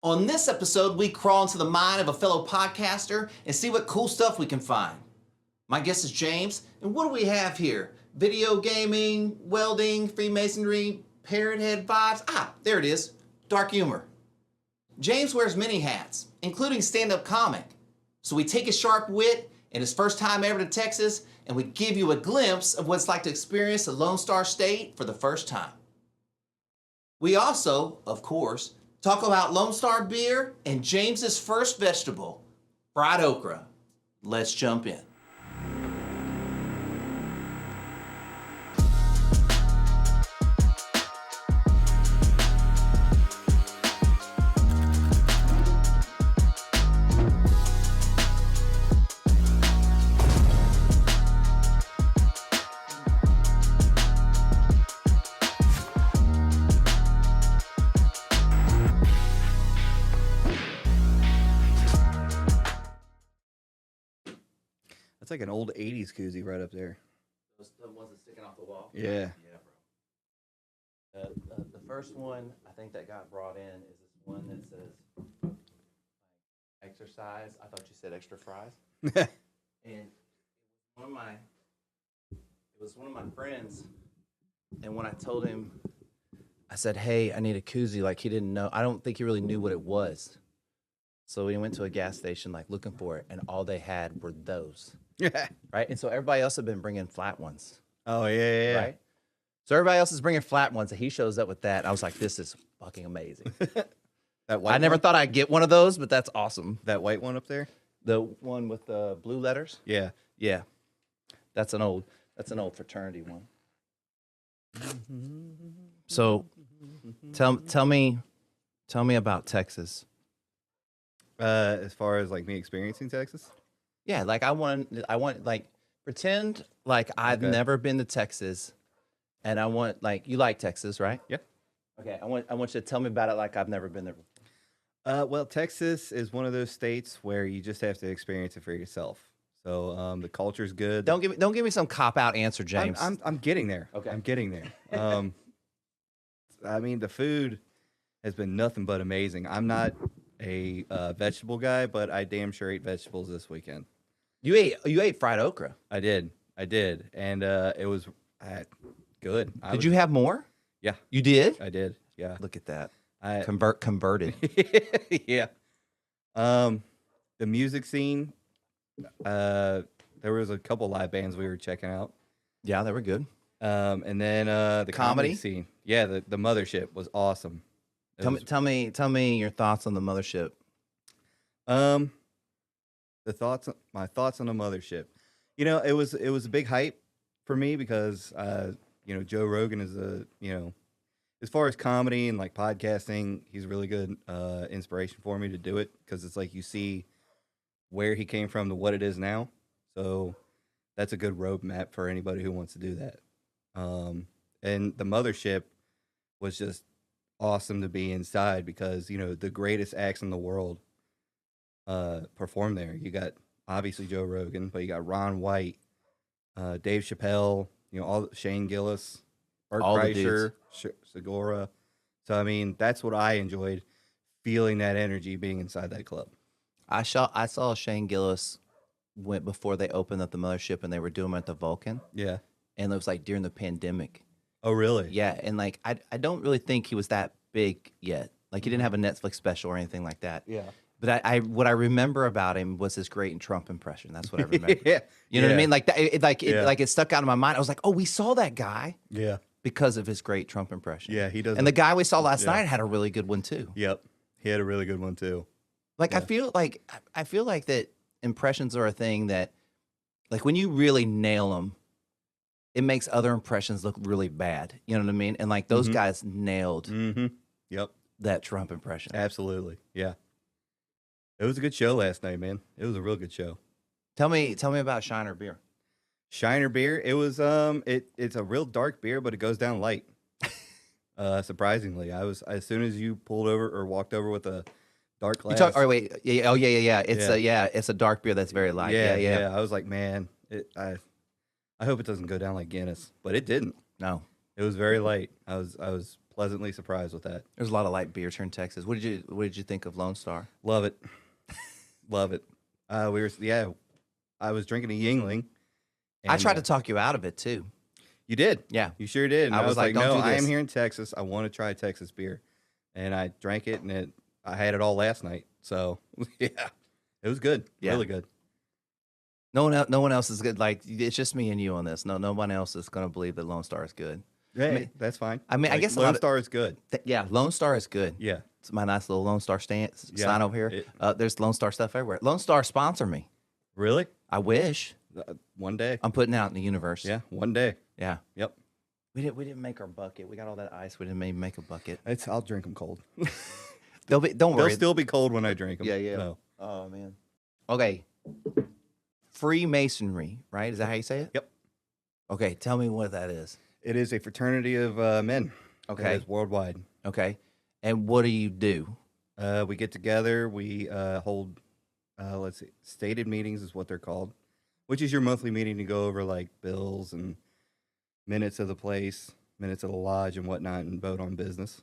On this episode, we crawl into the mind of a fellow podcaster and see what cool stuff we can find. My guest is James, and what do we have here? Video gaming, welding, Freemasonry, Parrothead vibes. There it is, dark humor. James wears many hats, including stand-up comic. So we take his sharp wit and his first time ever to Texas, and we give you a glimpse of what it's like to experience the Lone Star State for the first time. We also, of course, talk about Lone Star beer and James's first vegetable, fried okra. Let's jump in. That's like an old 80s koozie right up there. Those the ones that sticking off the wall? Yeah. Yeah, bro. The first one I think that got brought in is this one that says exercise. I thought you said extra fries. And it was one of my friends, and when I told him, I said, "Hey, I need a koozie," like he didn't know. I don't think he really knew what it was. So we went to a gas station, like looking for it, and all they had were those. Yeah. Right? And so everybody else had been bringing flat ones. Oh, yeah. Right? So everybody else is bringing flat ones, and he shows up with that. I was like, this is fucking amazing. That white I never one? thought I'd get one of those, but that's awesome. That white one up there? The one with the blue letters? Yeah. Yeah. That's an old fraternity one. So tell me about Texas. As far as like me experiencing Texas? Yeah, like I want like pretend like I've Okay. never been to Texas, and I want like you like Texas, right? Yeah. Okay, I want you to tell me about it like I've never been there before. Well, Texas is one of those states where you just have to experience it for yourself. So the culture's good. Don't give me some cop out answer, James. I'm getting there. Okay. I'm getting there. I mean, the food has been nothing but amazing. I'm not a vegetable guy, but I damn sure ate vegetables this weekend. You ate fried okra. I did, and it was good. Did you have more? Yeah, You did? I did. Yeah, Look at that. I Converted. yeah. The music scene. There was a couple live bands we were checking out. Yeah, they were good. And then the comedy Comedy? scene. Yeah, the Mothership was awesome. It was- Tell me your thoughts on the Mothership. My thoughts on the Mothership. You know, it was a big hype for me because Joe Rogan is as far as comedy and like podcasting, he's a really good inspiration for me to do it because it's like you see where he came from to what it is now. So that's a good roadmap for anybody who wants to do that. And the Mothership was just awesome to be inside because the greatest acts in the world perform there. You got obviously Joe Rogan, but you got Ron White, Dave Chappelle, all Shane Gillis, Bert All the Kreischer, Segura. So I mean, that's what I enjoyed, feeling that energy being inside that club. I saw Shane Gillis went before they opened up the Mothership, and they were doing it at the Vulcan, Yeah. and it was like during the pandemic. Oh, really? Yeah, and like I don't really think he was that big yet. Like he didn't have a Netflix special or anything like that. Yeah. But what I remember about him was his great Trump impression. That's what I remember. Yeah. You know what I Yeah. mean? Like that, Yeah. it stuck out in my mind. I was like, oh, we saw that guy Yeah. because of his great Trump impression. Yeah. He does. And the guy we saw last Yeah. night had a really good one too. Yep. He had a really good one too. Like Yeah. I feel like that impressions are a thing that, like when you really nail them, it makes other impressions look really bad. You know what I mean? And like those Mhm. guys nailed Mm-hmm. Yep. that Trump impression. Absolutely. Yeah. It was a good show last night, man. It was a real good show. Tell me about Shiner beer. Shiner beer. It was it's a real dark beer, but it goes down light. Surprisingly, as soon as you pulled over or walked over with a dark glass. Oh wait, yeah. It's a dark beer that's very light. Yeah. I was like, man, I hope it doesn't go down like Guinness, but it didn't. No, It was very light. I was pleasantly surprised with that. There's a lot of light beers here in Texas. What did you think of Lone Star? Love it. Love it. I was drinking a Yingling. I And, tried to talk you out of it too. You did. Yeah. You sure did. And I I was was like, like, "Don't no, do I this." am here in Texas. I want to try Texas beer. And I drank it, and I had it all last night. So, yeah, it was good. Yeah. Really good. No one else is good. Like, it's just me and you on this. No one else is going to believe that Lone Star is good. Hey, that's fine. I mean, I guess a Lone lot of- Star is good. Yeah, Lone Star is good. Yeah. It's my nice little Lone Star sign over here. It- There's Lone Star stuff everywhere. Lone Star sponsor me. Really? I wish. One day. I'm putting it out in the universe. Yeah, one day. Yeah. Yep. We didn't make our bucket. We got all that ice. We didn't maybe make a bucket. I'll drink them cold. Don't They'll worry. still be cold when I drink them. Yeah. So, Oh man. Okay. Freemasonry, right? Is that how you say it? Yep. Okay. Tell me what that is. it is a fraternity of men. Okay. That is worldwide. Okay. And what do you do? We get together. We hold, let's see, stated meetings is what they're called, which is your monthly meeting to go over like bills and minutes of the place, minutes of the lodge and whatnot, and vote on business.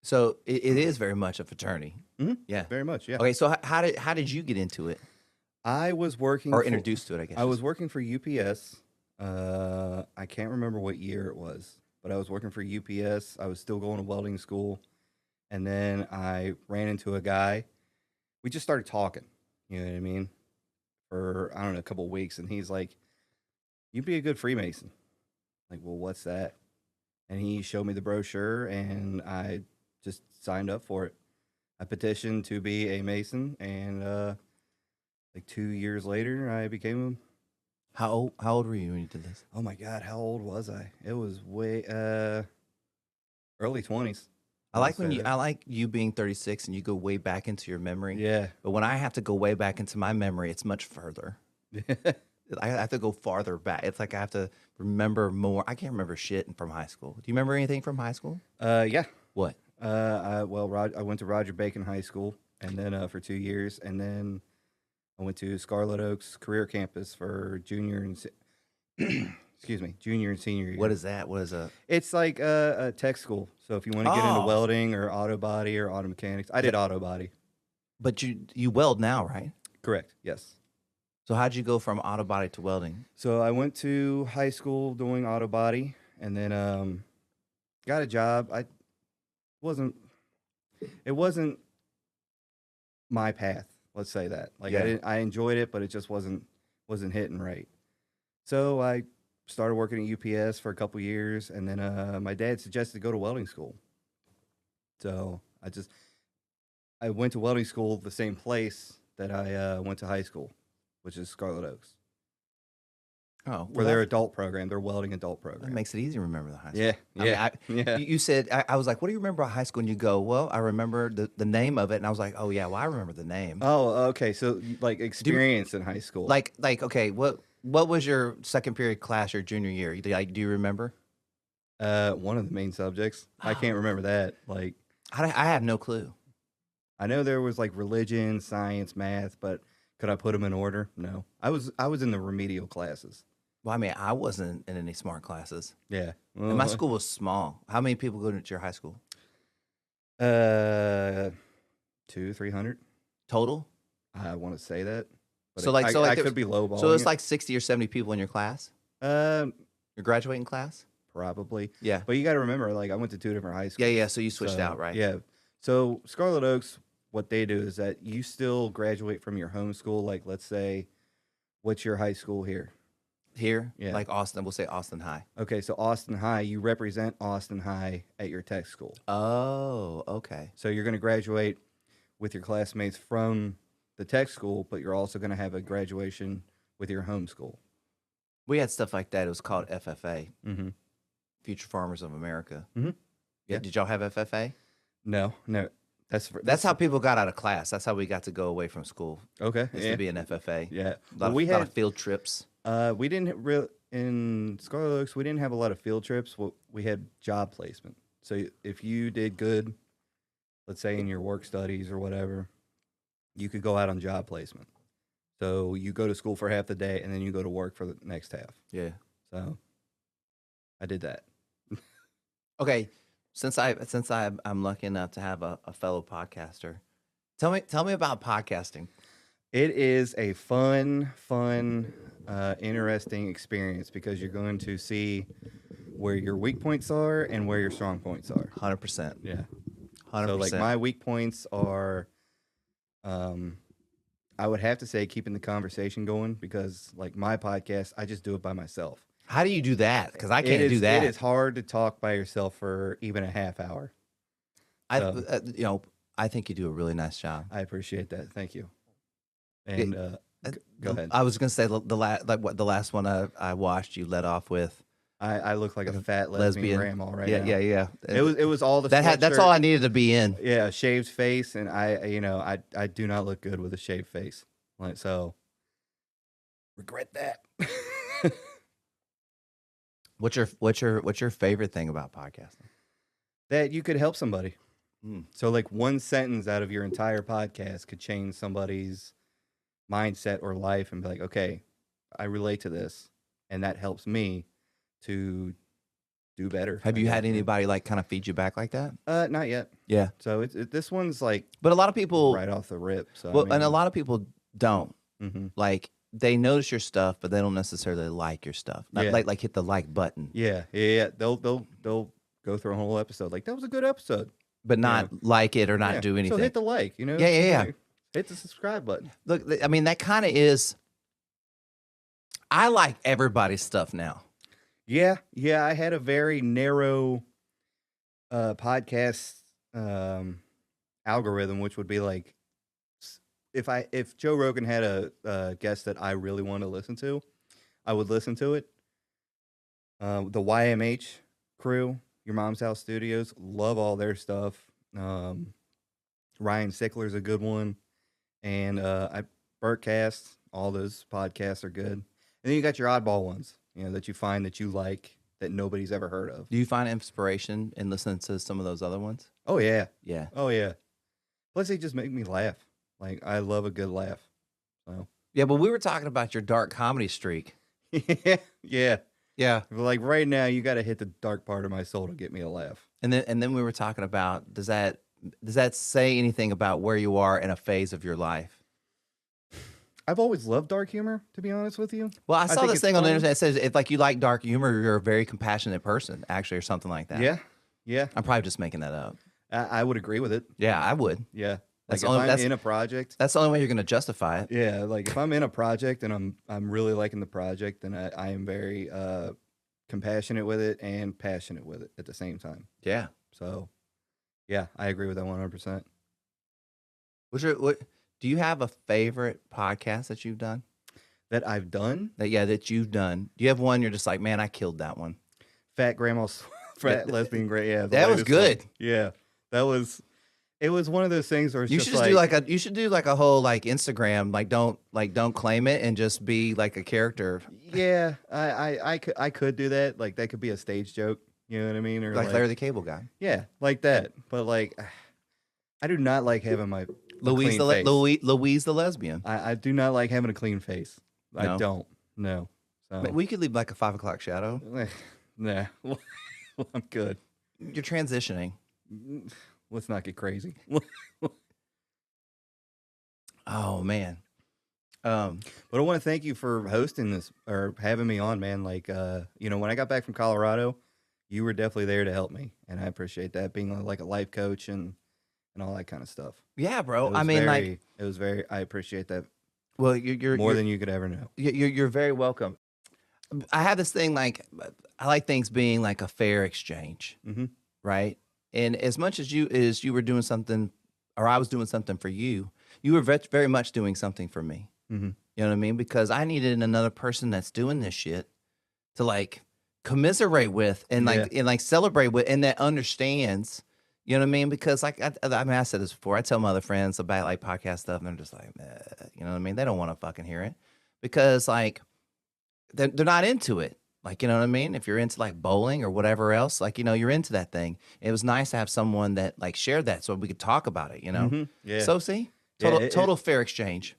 So it is very much a fraternity. Mhm. Yeah. Very much, yeah. Okay. So how did you get into it I was working or for- introduced to it? I guess I was working for UPS. I can't remember what year it was, but I was working for UPS. I was still going to welding school. And then I ran into a guy. We just started talking, you know what I mean? For, I don't know, a couple of weeks. And he's like, you'd be a good Freemason. Like, well, what's that? And he showed me the brochure, and I just signed up for it. I petitioned to be a Mason, and like 2 years later, I became. How old were you when you did this? Oh my God, how old was I? It was way early 20s. I like you being 36 and you go way back into your memory. Yeah. But when I have to go way back into my memory, it's much further. I have to go farther back. It's like I have to remember more. I can't remember shit from high school. Do you remember anything from high school? Yeah. What? I went to Roger Bacon High School, and then for 2 years, and then I went to Scarlet Oaks Career Campus for junior and junior and senior year. What is that? What is a? It's like a tech school. So if you want to get into Oh. welding or auto body or auto mechanics, I did auto body. But you weld now, right? Correct. Yes. So how'd you go from auto body to welding? So I went to high school doing auto body, and then got a job. It wasn't my path. Let's say that. Like Yeah. I enjoyed it, but it just wasn't hitting right. So I started working at UPS for a couple years, and then my dad suggested to go to welding school. So I went to welding school the same place that I went to high school, which is Scarlet Oaks. Oh, For their adult program, their welding adult program. that makes it easy to remember the high school. Yeah, I mean, yeah. You said I was like, "What do you remember about high school?" And you go, "Well, I remember the name of it." And I was like, "Oh yeah, well I remember the name." Oh, okay. So like experience in high school. Like okay, what was your second period class your junior year? Do you remember? One of the main subjects. I can't remember that. Like I have no clue. I know there was like religion, science, math, but could I put them in order? No. I was in the remedial classes. Well, I mean, I wasn't in any smart classes. Yeah. And my school was small. How many people go to your high school? 200-300. Total? I want to say that. But So like I there- could be lowballing. So it's it. like 60 or 70 people in your class? Your graduating class? Probably. Yeah. But you got to remember, like I went to 2 different high schools. Yeah. So you switched So, out, right? Yeah. So Scarlet Oaks, what they do is that you still graduate from your home school. Like, let's say, what's your high school here? Here? Yeah. Like Austin. We'll say Austin High. Okay, so Austin High, you represent Austin High at your tech school. Oh, okay. So you're going to graduate with your classmates from the tech school, but you're also going to have a graduation with your home school. We had stuff like that. It was called FFA, Mm-hmm. Future Farmers of America. Mhm. Yeah. Yeah. Did y'all have FFA? No. That's how people got out of class. That's how we got to go away from school. Okay. Is Yeah. to be an FFA. Yeah. A lot, we lot had of field trips. we didn't really in Scarlet Oaks. We didn't have a lot of field trips. We had job placement. So if you did good, let's say in your work studies or whatever, you could go out on job placement. So you go to school for half the day, and then you go to work for the next half. Yeah. So I did that. Okay. I'm lucky enough to have a fellow podcaster, tell me about podcasting. It is a fun, interesting experience because you're going to see where your weak points are and where your strong points are. 100%. Yeah. 100%. So like my weak points are, I would have to say keeping the conversation going because like my podcast, I just do it by myself. How do you do that? Because I can't do that. It is hard to talk by yourself for even a half hour. So, I think you do a really nice job. I appreciate that. Thank you. And go ahead. I was going to say the last one I watched, you let off with. I look like a fat lesbian grandma right now. Yeah. It was all the that's all I needed to be in. Yeah, shaved face, and I do not look good with a shaved face. Like so, regret that. What's your favorite thing about podcasting? That you could help somebody. So like one sentence out of your entire podcast could change somebody's mindset or life and be like, okay, I relate to this, and that helps me to do better. Have you had anybody like kind of feed you back like that? Not yet. Yeah. So this one's like, but a lot of people right off the rip. So well, and a lot of people don't like they notice your stuff, but they don't necessarily like your stuff. Not like hit the like button. Yeah. They'll go through a whole episode like that was a good episode, but not like it or not do anything. So hit the like, Yeah. Hit the subscribe button. Look, I mean that kind of is. I like everybody's stuff now. Yeah. I had a very narrow podcast algorithm, which would be like if Joe Rogan had a guest that I really want to listen to, I would listen to it. The YMH crew, Your Mom's House Studios, love all their stuff. Ryan Sickler's a good one, and Burtcast, all those podcasts are good. And then you got your oddball ones, that you find that you like that nobody's ever heard of. Do you find inspiration in listening to some of those other ones? Oh yeah. Yeah. Oh yeah. Plus they just make me laugh. Like I love a good laugh. So yeah, but we were talking about your dark comedy streak. Yeah. Like right now, you got to hit the dark part of my soul to get me a laugh. And then we were talking about does that say anything about where you are in a phase of your life? I've always loved dark humor, to be honest with you. Well, I saw this thing on the internet that says if like you like dark humor, you're a very compassionate person, actually, or something like that. Yeah. I'm probably just making that up. I would agree with it. Yeah, I would. Yeah. Like if I'm in a project. That's the only way you're going to justify it. Yeah, like if I'm in a project and I'm really liking the project, then I am very compassionate with it and passionate with it at the same time. Yeah. So, yeah, I agree with that 100%. What do you have a favorite podcast that you've done? That I've done? That you've done. Do you have one you're just like, man, I killed that one? Fat Grandma's Fat Lesbian Great. Yeah, that was good. One. Yeah, it was one of those things where it's you just you should do like a whole like Instagram don't claim it and just be like a character. Yeah, I could do that. Like that could be a stage joke. You know what I mean? Or like Larry the Cable Guy. Yeah, like that. But like, I do not like having my Louise the lesbian. I do not like having a clean face. No. I don't. No. So. We could leave like a 5 o'clock shadow. Nah. Well, I'm good. You're transitioning. Let's not get crazy. Oh man. But I want to thank you for hosting this or having me on, man. Like, when I got back from Colorado, you were definitely there to help me, and I appreciate that. Being like a life coach and all that kind of stuff. Yeah, bro. It was very. I appreciate that. Well, you're more than you could ever know. You're very welcome. I have this thing like I like things being like a fair exchange, right? And as much as you were doing something, or I was doing something for you, you were very much doing something for me. You know what I mean? Because I needed another person that's doing this shit to like commiserate with and like celebrate with, and that understands. You know what I mean? Because like I said this before. I tell my other friends about like podcast stuff, and they're just like, you know what I mean? They don't want to fucking hear it because like they're not into it. Like, you know what I mean? If you're into like bowling or whatever else, like, you're into that thing. It was nice to have someone that like shared that so we could talk about it, Yeah. So see, total fair exchange.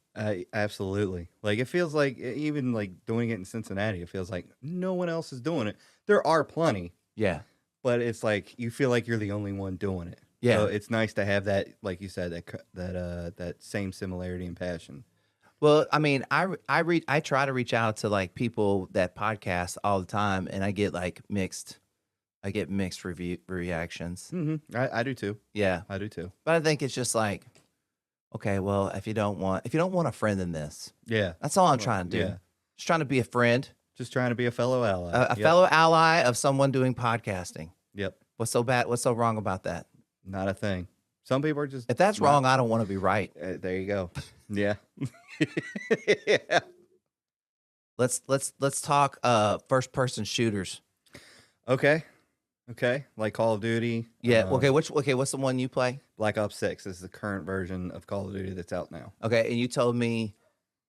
Absolutely. Like it feels like even like doing it in Cincinnati, it feels like no one else is doing it. There are plenty. Yeah. but it's like you feel like you're the only one doing it. Yeah. So it's nice to have that, like you said, that same similarity and passion. Well, I mean, I try to reach out to like people that podcast all the time, and I get like mixed review reactions. I do too. Yeah, I do too. but I think it's just like, okay, well, if you don't want a friend in this, Yeah. that's all I'm trying to do. Yeah. Just trying to be a friend, Just trying to be a fellow ally. a fellow ally of someone doing podcasting. Yep. What's so bad? What's so wrong about that? Not a thing. Some people are just. If that's wrong, I don't want to be right. There you go. Yeah. Yeah. Let's talk first person shooters. Okay. Like Call of Duty. Yeah. What's the one you play? Black Ops 6 is the current version of Call of Duty that's out now. Okay, and you told me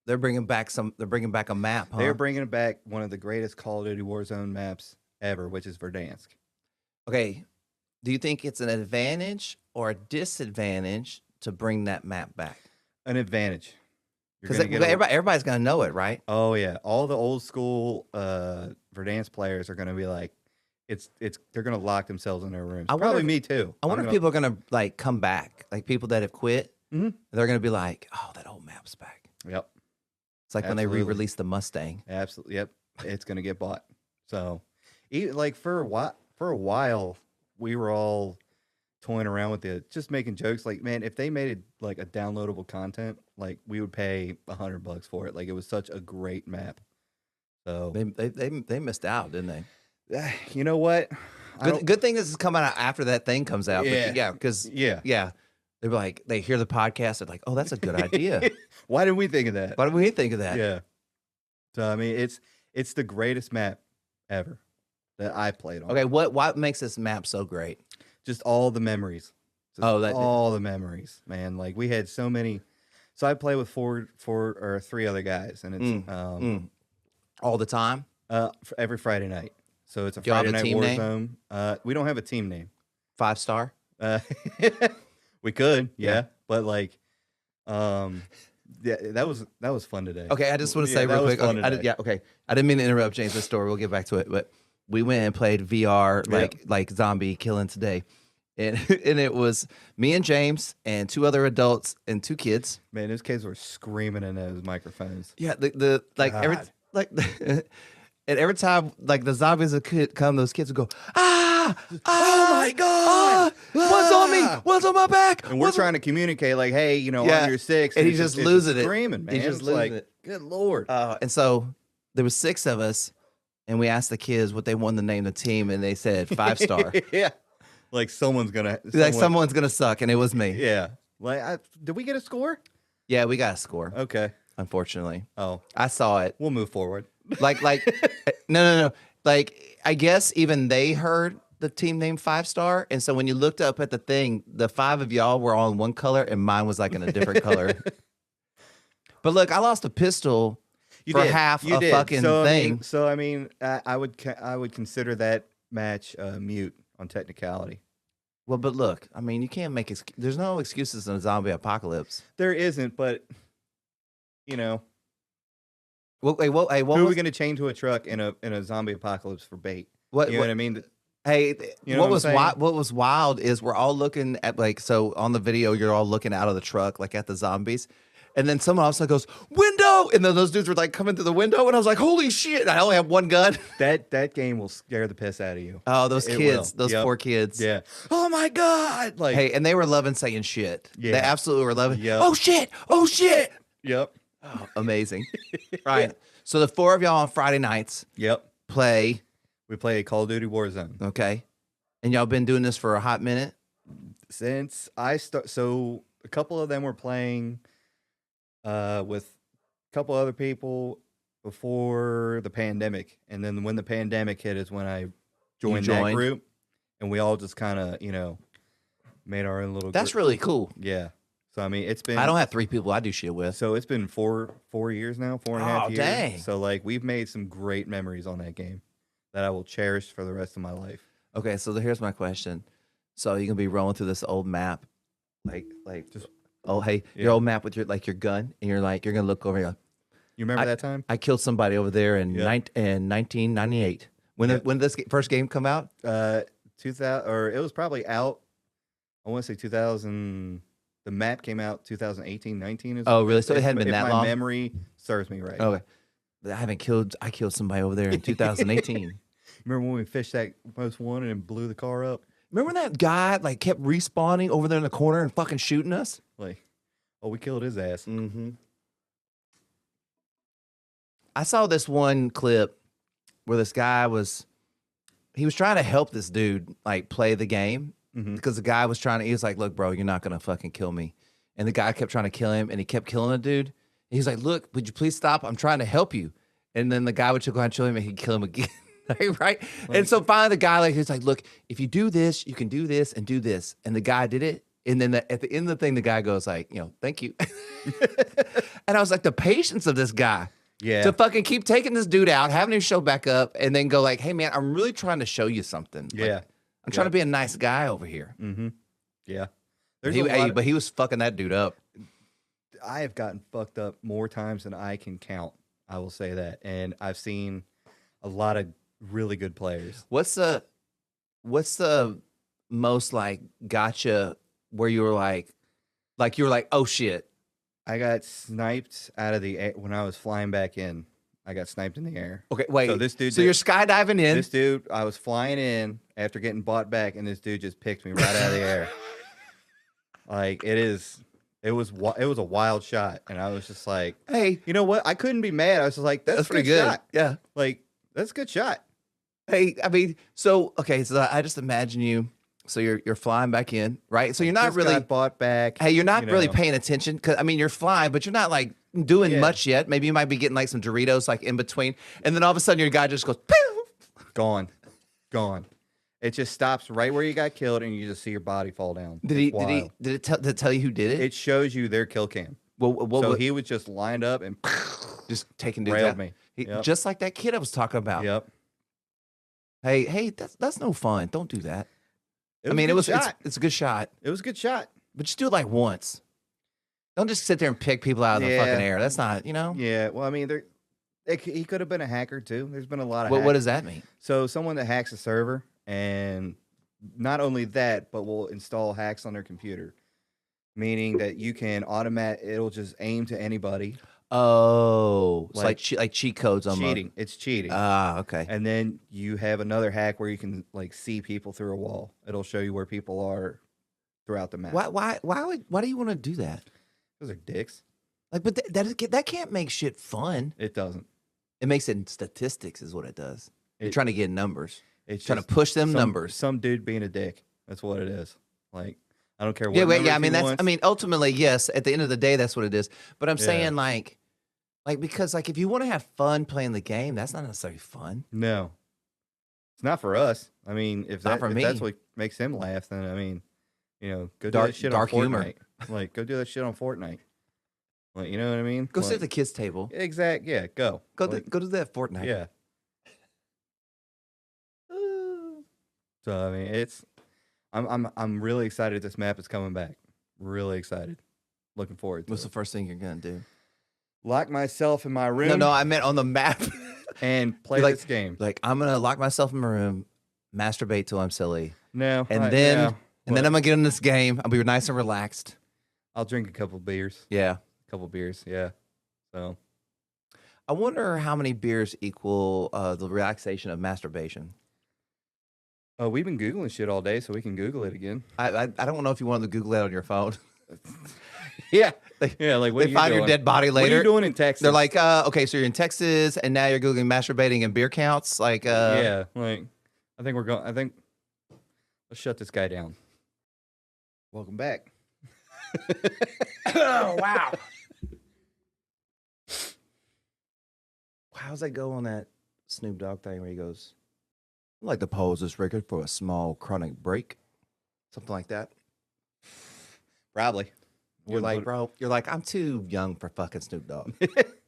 they're bringing back a map, huh? They're bringing back one of the greatest Call of Duty Warzone maps ever, which is Verdansk. Okay. Do you think it's an advantage or a disadvantage to bring that map back? An advantage. Because everybody's going to know it, right? Oh yeah, all the old school Verdansk players are going to be like, they're going to lock themselves in their rooms. Probably me too. I wonder if people are going to like come back, like people that have quit. They're going to be like, oh, that old map's back. Yep. It's like when they re-released the Mustang. Absolutely. Yep. It's going to get bought. So, like for a while, we were all toying around with it, just making jokes. Like, man, if they made it like a downloadable content, like we would pay $100 for it. Like it was such a great map. So they missed out, didn't they? You know what? Good thing this is coming out after that thing comes out. Yeah. Because they're like, they hear the podcast, they're like, oh, that's a good idea. Why didn't we think of that? Why did we think of that? Yeah. So I mean, it's the greatest map ever that I played on. Okay, what makes this map so great? Just all the memories. All the memories, man. Like we had so many. So I play with four or three other guys, and it's all the time. Every Friday night. So it's a Do you have Friday a night team Warzone. We don't have a team name. 5-star. We could, yeah, but like, yeah, that was fun today. Okay, I just want to say real quick. Okay, I didn't mean to interrupt James' story. We'll get back to it, but we went and played VR like zombie killing today, and it was me and James and 2 other adults and 2 kids. Man, those kids were screaming in those microphones. Yeah, and every time like the zombies would come, those kids would go, oh my god, what's on me? What's on my back? And we're trying to communicate like, hey, on your 6, and he's just losing it, screaming, man. He's just losing it. Good lord. And so there was 6 of us, and we asked the kids what they wanted to name the team, and they said 5-star. Yeah, like someone's gonna suck, and it was me. Yeah, like did we get a score? Yeah, we got a score. Okay, unfortunately. Oh, I saw it. We'll move forward. Like no. Like I guess even they heard the team name 5-star, and so when you looked up at the thing, the 5 of y'all were on one color, and mine was like in a different color. But look, I lost a pistol half a fucking thing. I mean, I would consider that match mute on technicality. Well, but look, I mean, you can't make there's no excuses in a zombie apocalypse. There isn't, but Well, what who are we going to chain to a truck in a zombie apocalypse for bait? What I mean? Hey, what was wild is we're all looking at so on the video you're all looking out of the truck like at the zombies, and then someone else goes window, and then those dudes were like coming through the window, and I was like, holy shit! And I only have one gun. That game will scare the piss out of you. Oh, those kids, those 4 kids. Yeah. Oh my god! Like, hey, and they were loving saying shit. Yeah. They absolutely were loving. Yep. Oh shit! Oh shit! Yep. Oh, amazing. Right. So the 4 of y'all on Friday nights. Yep. We play Call of Duty Warzone. Okay. And y'all been doing this for a hot minute? Since I start. So a couple of them were playing with a couple other people before the pandemic. And then when the pandemic hit is when I joined that group. And we all just kind of, made our own little That's group. really cool. Yeah. So, I mean, it's been... I don't have 3 people I do shit with. So, it's been 4 years now, 4.5 years. Dang. So, like, we've made some great memories on that game that I will cherish for the rest of my life. Okay, so here's my question. So, you're going to be rolling through this old map, your old map with your gun, and you're going to look over and you remember that time? I killed somebody over there in 1998. When this first game come out? 2000, or it was probably out. I want to say 2000. The map came out 2018, 19. Oh, really? So it hadn't been if that my long? memory serves me right. Okay. I killed somebody over there in 2018. Remember when we fished that most wanted and blew the car up? Remember that guy like kept respawning over there in the corner and fucking shooting us? Like, oh, we killed his ass. Mm-hmm. I saw this one clip where this guy was trying to help this dude like play the game because the guy he was like, look, bro, you're not gonna fucking kill me. And the guy kept trying to kill him and he kept killing the dude. And he's like, look, would you please stop? I'm trying to help you. And then the guy would go and kill him and he'd kill him again. Right? And so finally the guy he's like, look, if you do this, you can do this and do this. And the guy did it. And then at the end of the thing, the guy goes like, thank you. And I was like, the patience of this guy. Yeah. To fucking keep taking this dude out, having him show back up, and then go like, hey man, I'm really trying to show you something. Yeah. Like, I'm trying to be a nice guy over here. Mm-hmm. Yeah. But he was fucking that dude up. I have gotten fucked up more times than I can count. I will say that. And I've seen a lot of really good players. What's the most like gotcha where you were like oh shit. I got sniped out of the air when I was flying back in. I got sniped in the air. Okay, wait. So this dude. So you're skydiving in. This dude, I was flying in after getting bought back, and this dude just picked me right out of the air. Like it was a wild shot, and I was just like, hey, you know what? I couldn't be mad. I was just like, that's pretty good. shot. Yeah, like that's a good shot. Hey, I mean, so I just imagine you. So you're flying back in, right? So you're not really got bought back. Hey, you're not really paying attention because I mean you're flying, but you're not like doing much yet. Maybe you might be getting like some Doritos like in between, and then all of a sudden your guy just goes, poof! Gone. It just stops right where you got killed, and you just see your body fall down. Did it tell you who did it? It shows you their kill cam. So he was just lined up and just taking dudes railed out. me. Just like that kid I was talking about. Yep. Hey, that's no fun. Don't do that. It's a good shot. It was a good shot. But just do it like once. Don't just sit there and pick people out of the fucking air. That's not, Yeah, well, I mean, he could have been a hacker too. There's been a lot of what does that mean? So someone that hacks a server, and not only that, but will install hacks on their computer, meaning that you can it'll just aim to anybody. Oh, it's like cheat codes on cheating. It's cheating. Ah, okay. And then you have another hack where you can like see people through a wall. It'll show you where people are throughout the map. Why do you want to do that? Those are dicks. Like, but that can't make shit fun. It doesn't. It makes it statistics, is what it does. You're trying to get numbers. It's trying to push them numbers. Some dude being a dick. That's what it is. Like, I don't care what. I mean, ultimately, yes. At the end of the day, that's what it is. But I'm saying, like because like if you want to have fun playing the game, that's not necessarily fun. No, it's not for us. I mean, if that's what makes him laugh, then I mean, go do that shit on Fortnite. Humor. Like, go do that shit on Fortnite. Like, you know what I mean? Go sit at the kids' table. Exact. Yeah. Go do that Fortnite. Yeah. So I mean, I'm really excited this map is coming back. Really excited. Looking forward to it. What's the first thing you're gonna do? Lock myself in my room. No, I meant on the map. And play this game. Like, I'm gonna lock myself in my room, masturbate till I'm silly. No. And then I'm gonna get in this game. I'll be nice and relaxed. I'll drink a couple beers. Yeah. A couple beers, yeah. So I wonder how many beers equal the relaxation of masturbation. We've been Googling shit all day, so we can Google it again. I don't know if you wanted to Google it on your phone. Yeah. Like what they find your dead body later. What are you doing in Texas? They're like, okay, so you're in Texas, and now you're Googling masturbating and beer counts. Like, yeah, like, I think let's shut this guy down. Welcome back. Oh, wow. How's that go on that Snoop Dogg thing where he goes, I'd like to pause this record for a small chronic break? Something like that. Probably. You're like, I'm too young for fucking Snoop Dogg.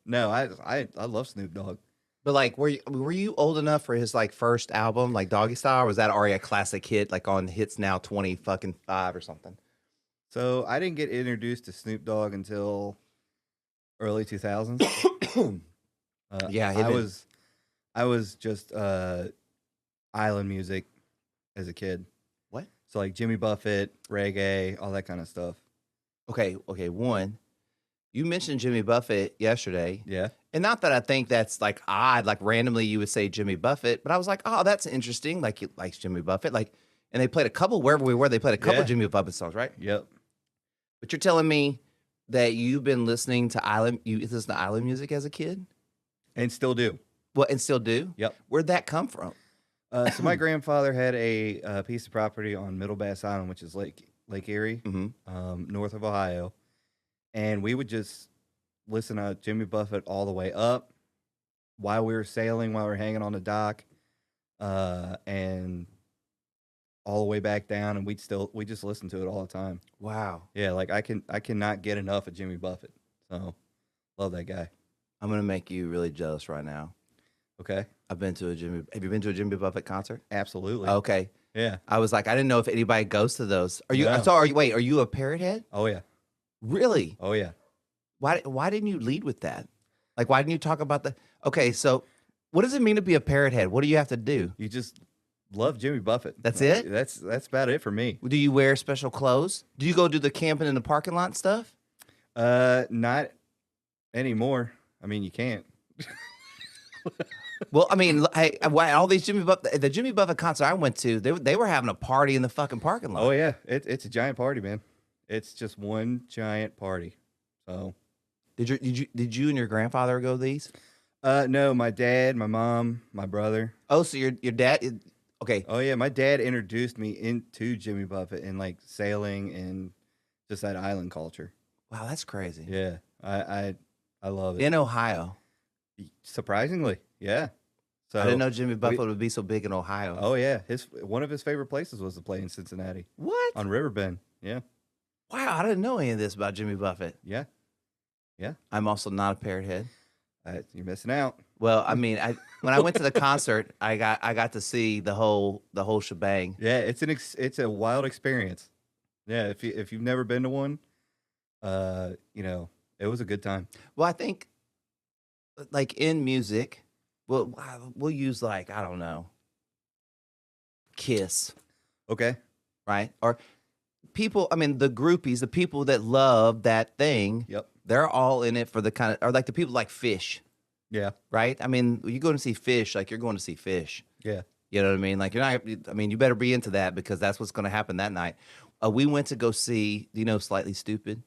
No, I love Snoop Dogg. But like, were you old enough for his like first album, like Doggy Style, or was that already a classic hit, like on Hits Now 20-5 or something? So I didn't get introduced to Snoop Dogg until early 2000s. Yeah, I was just island music as a kid. What? So like Jimmy Buffett, reggae, all that kind of stuff. Okay. One, you mentioned Jimmy Buffett yesterday. Yeah. And not that I think that's like odd, like randomly you would say Jimmy Buffett, but I was like, oh, that's interesting. Like he likes Jimmy Buffett. Like, and they played a couple, wherever we were, they played a couple Yeah. Jimmy Buffett songs, right? Yep. But you're telling me that you've been listening to you listen to island music as a kid? And still do. Well, and still do? Yep. Where'd that come from? So my grandfather had a piece of property on Middle Bass Island, which is Lake Erie, north of Ohio, and we would just listen to Jimmy Buffett all the way up while we were sailing, while we were hanging on the dock, and all the way back down, and we just listen to it all the time. Wow. Yeah, like I cannot get enough of Jimmy Buffett. So love that guy. I'm gonna make you really jealous right now. Okay. Have you been to a Jimmy Buffett concert? Absolutely. Okay. Yeah. I was like, I didn't know if anybody goes to those. Are you? No. I'm sorry. Wait, are you a Parrothead? Oh yeah. Really? Oh yeah. Why didn't you lead with that? Like, why didn't you talk about the? Okay, so what does it mean to be a Parrothead? What do you have to do? You just love Jimmy Buffett. That's it? That's about it for me. Do you wear special clothes? Do you go do the camping in the parking lot stuff? Not anymore. I mean, you can't. Well, I mean, hey, all these the Jimmy Buffett concert I went to, they were having a party in the fucking parking lot. Oh yeah, it's a giant party, man. It's just one giant party. So, did you and your grandfather go to these? No, my dad, my mom, my brother. Oh, so your dad? Okay. Oh yeah, my dad introduced me into Jimmy Buffett and like sailing and just that island culture. Wow, that's crazy. Yeah, I love it. In Ohio. Surprisingly, yeah. So I didn't know Jimmy Buffett would be so big in Ohio. Oh yeah, one of his favorite places was to play in Cincinnati. What? On Riverbend. Yeah. Wow, I didn't know any of this about Jimmy Buffett. Yeah. Yeah. I'm also not a Parrothead. You're missing out. Well, I mean, when I went to the concert, I got to see the whole shebang. Yeah, it's a wild experience. Yeah, if you've never been to one, it was a good time. Well, I think, like in music, we'll use like, I don't know, Kiss, Okay. right? Or people, I mean, the groupies, the people that love that thing. Yep. They're all in it for the kind of, or like the people like Fish, Yeah. right? I mean, you go to see Fish, like you're going to see Fish. Yeah. You know what I mean? Like you're not. I mean, you better be into that because that's what's going to happen that night. We went to go see. Do you know Slightly Stupid?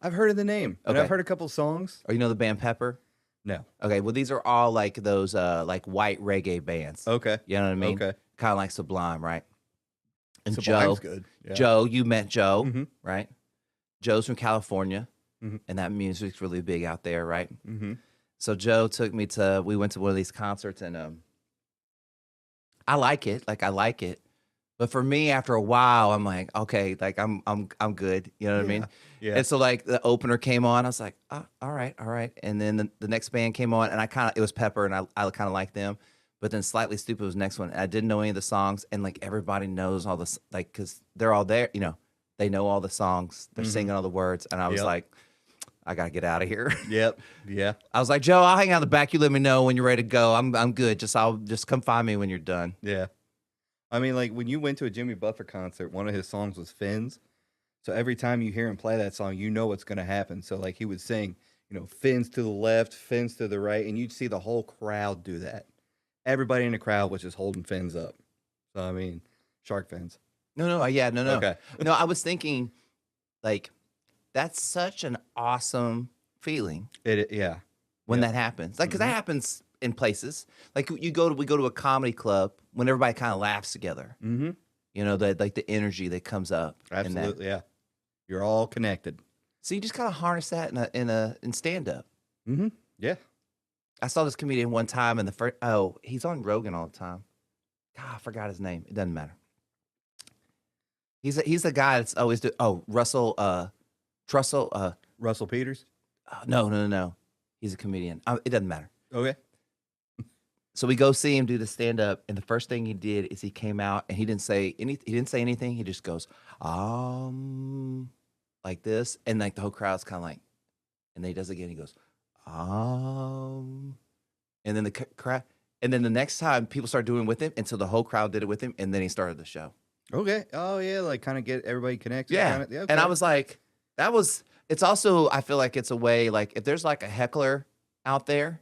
I've heard of the name. And Okay. I've heard a couple songs. Or you know the band Pepper? No. Okay, well these are all like those like white reggae bands. Okay. You know what I mean? Okay. Kind of like Sublime, right? And Sublime's Joe, good. Yeah. Joe, you met Joe, Mhm. right? Joe's from California, Mhm. and that music's really big out there, right? Mm-hmm. So Joe took me to. We went to one of these concerts, and I like it. But for me, after a while, I'm like, okay, like I'm good. You know what I mean? Yeah. And so like the opener came on, I was like, oh, all right. And then the next band came on, and it was Pepper, and I kind of liked them. But then Slightly Stupid was the next one, and I didn't know any of the songs, and like everybody knows all this, like because they're all there, they know all the songs, they're singing all the words, and I was Yep. like, I gotta get out of here. Yep. Yeah. I was like, Joe, I'll hang out in the back. You let me know when you're ready to go. I'm good. I'll just come find me when you're done. Yeah. I mean, like when you went to a Jimmy Buffett concert, one of his songs was Fins. So every time you hear him play that song, you know what's going to happen. So like he would sing, fins to the left, fins to the right, and you'd see the whole crowd do that. Everybody in the crowd was just holding fins up. So I mean, shark fins. No. Okay. No, I was thinking, like, that's such an awesome feeling Yeah. when Yeah. that happens. Like, because that happens in places. Like, we go to a comedy club when everybody kind of laughs together. Mm-hmm. The energy that comes up. in that. Absolutely. Yeah. You're all connected. So you just kind of harness that in stand up. Mm-hmm. Yeah. I saw this comedian one time, and he's on Rogan all the time. God, I forgot his name. It doesn't matter. He's the guy that's always Russell Trussell. Russell Peters. No. He's a comedian. It doesn't matter. Okay. So we go see him do the stand up, and the first thing he did is he came out and he didn't say anything. He just goes like this, and like the whole crowd's kind of like, and then he does it again. He goes and then the crowd, And then the next time people started doing it with him until the whole crowd did it with him. And then he started the show. Okay. Oh yeah, like kind of get everybody connected. Yeah. Kinda, And I okay. was like, it's also, I feel like it's a way, like if there's like a heckler out there,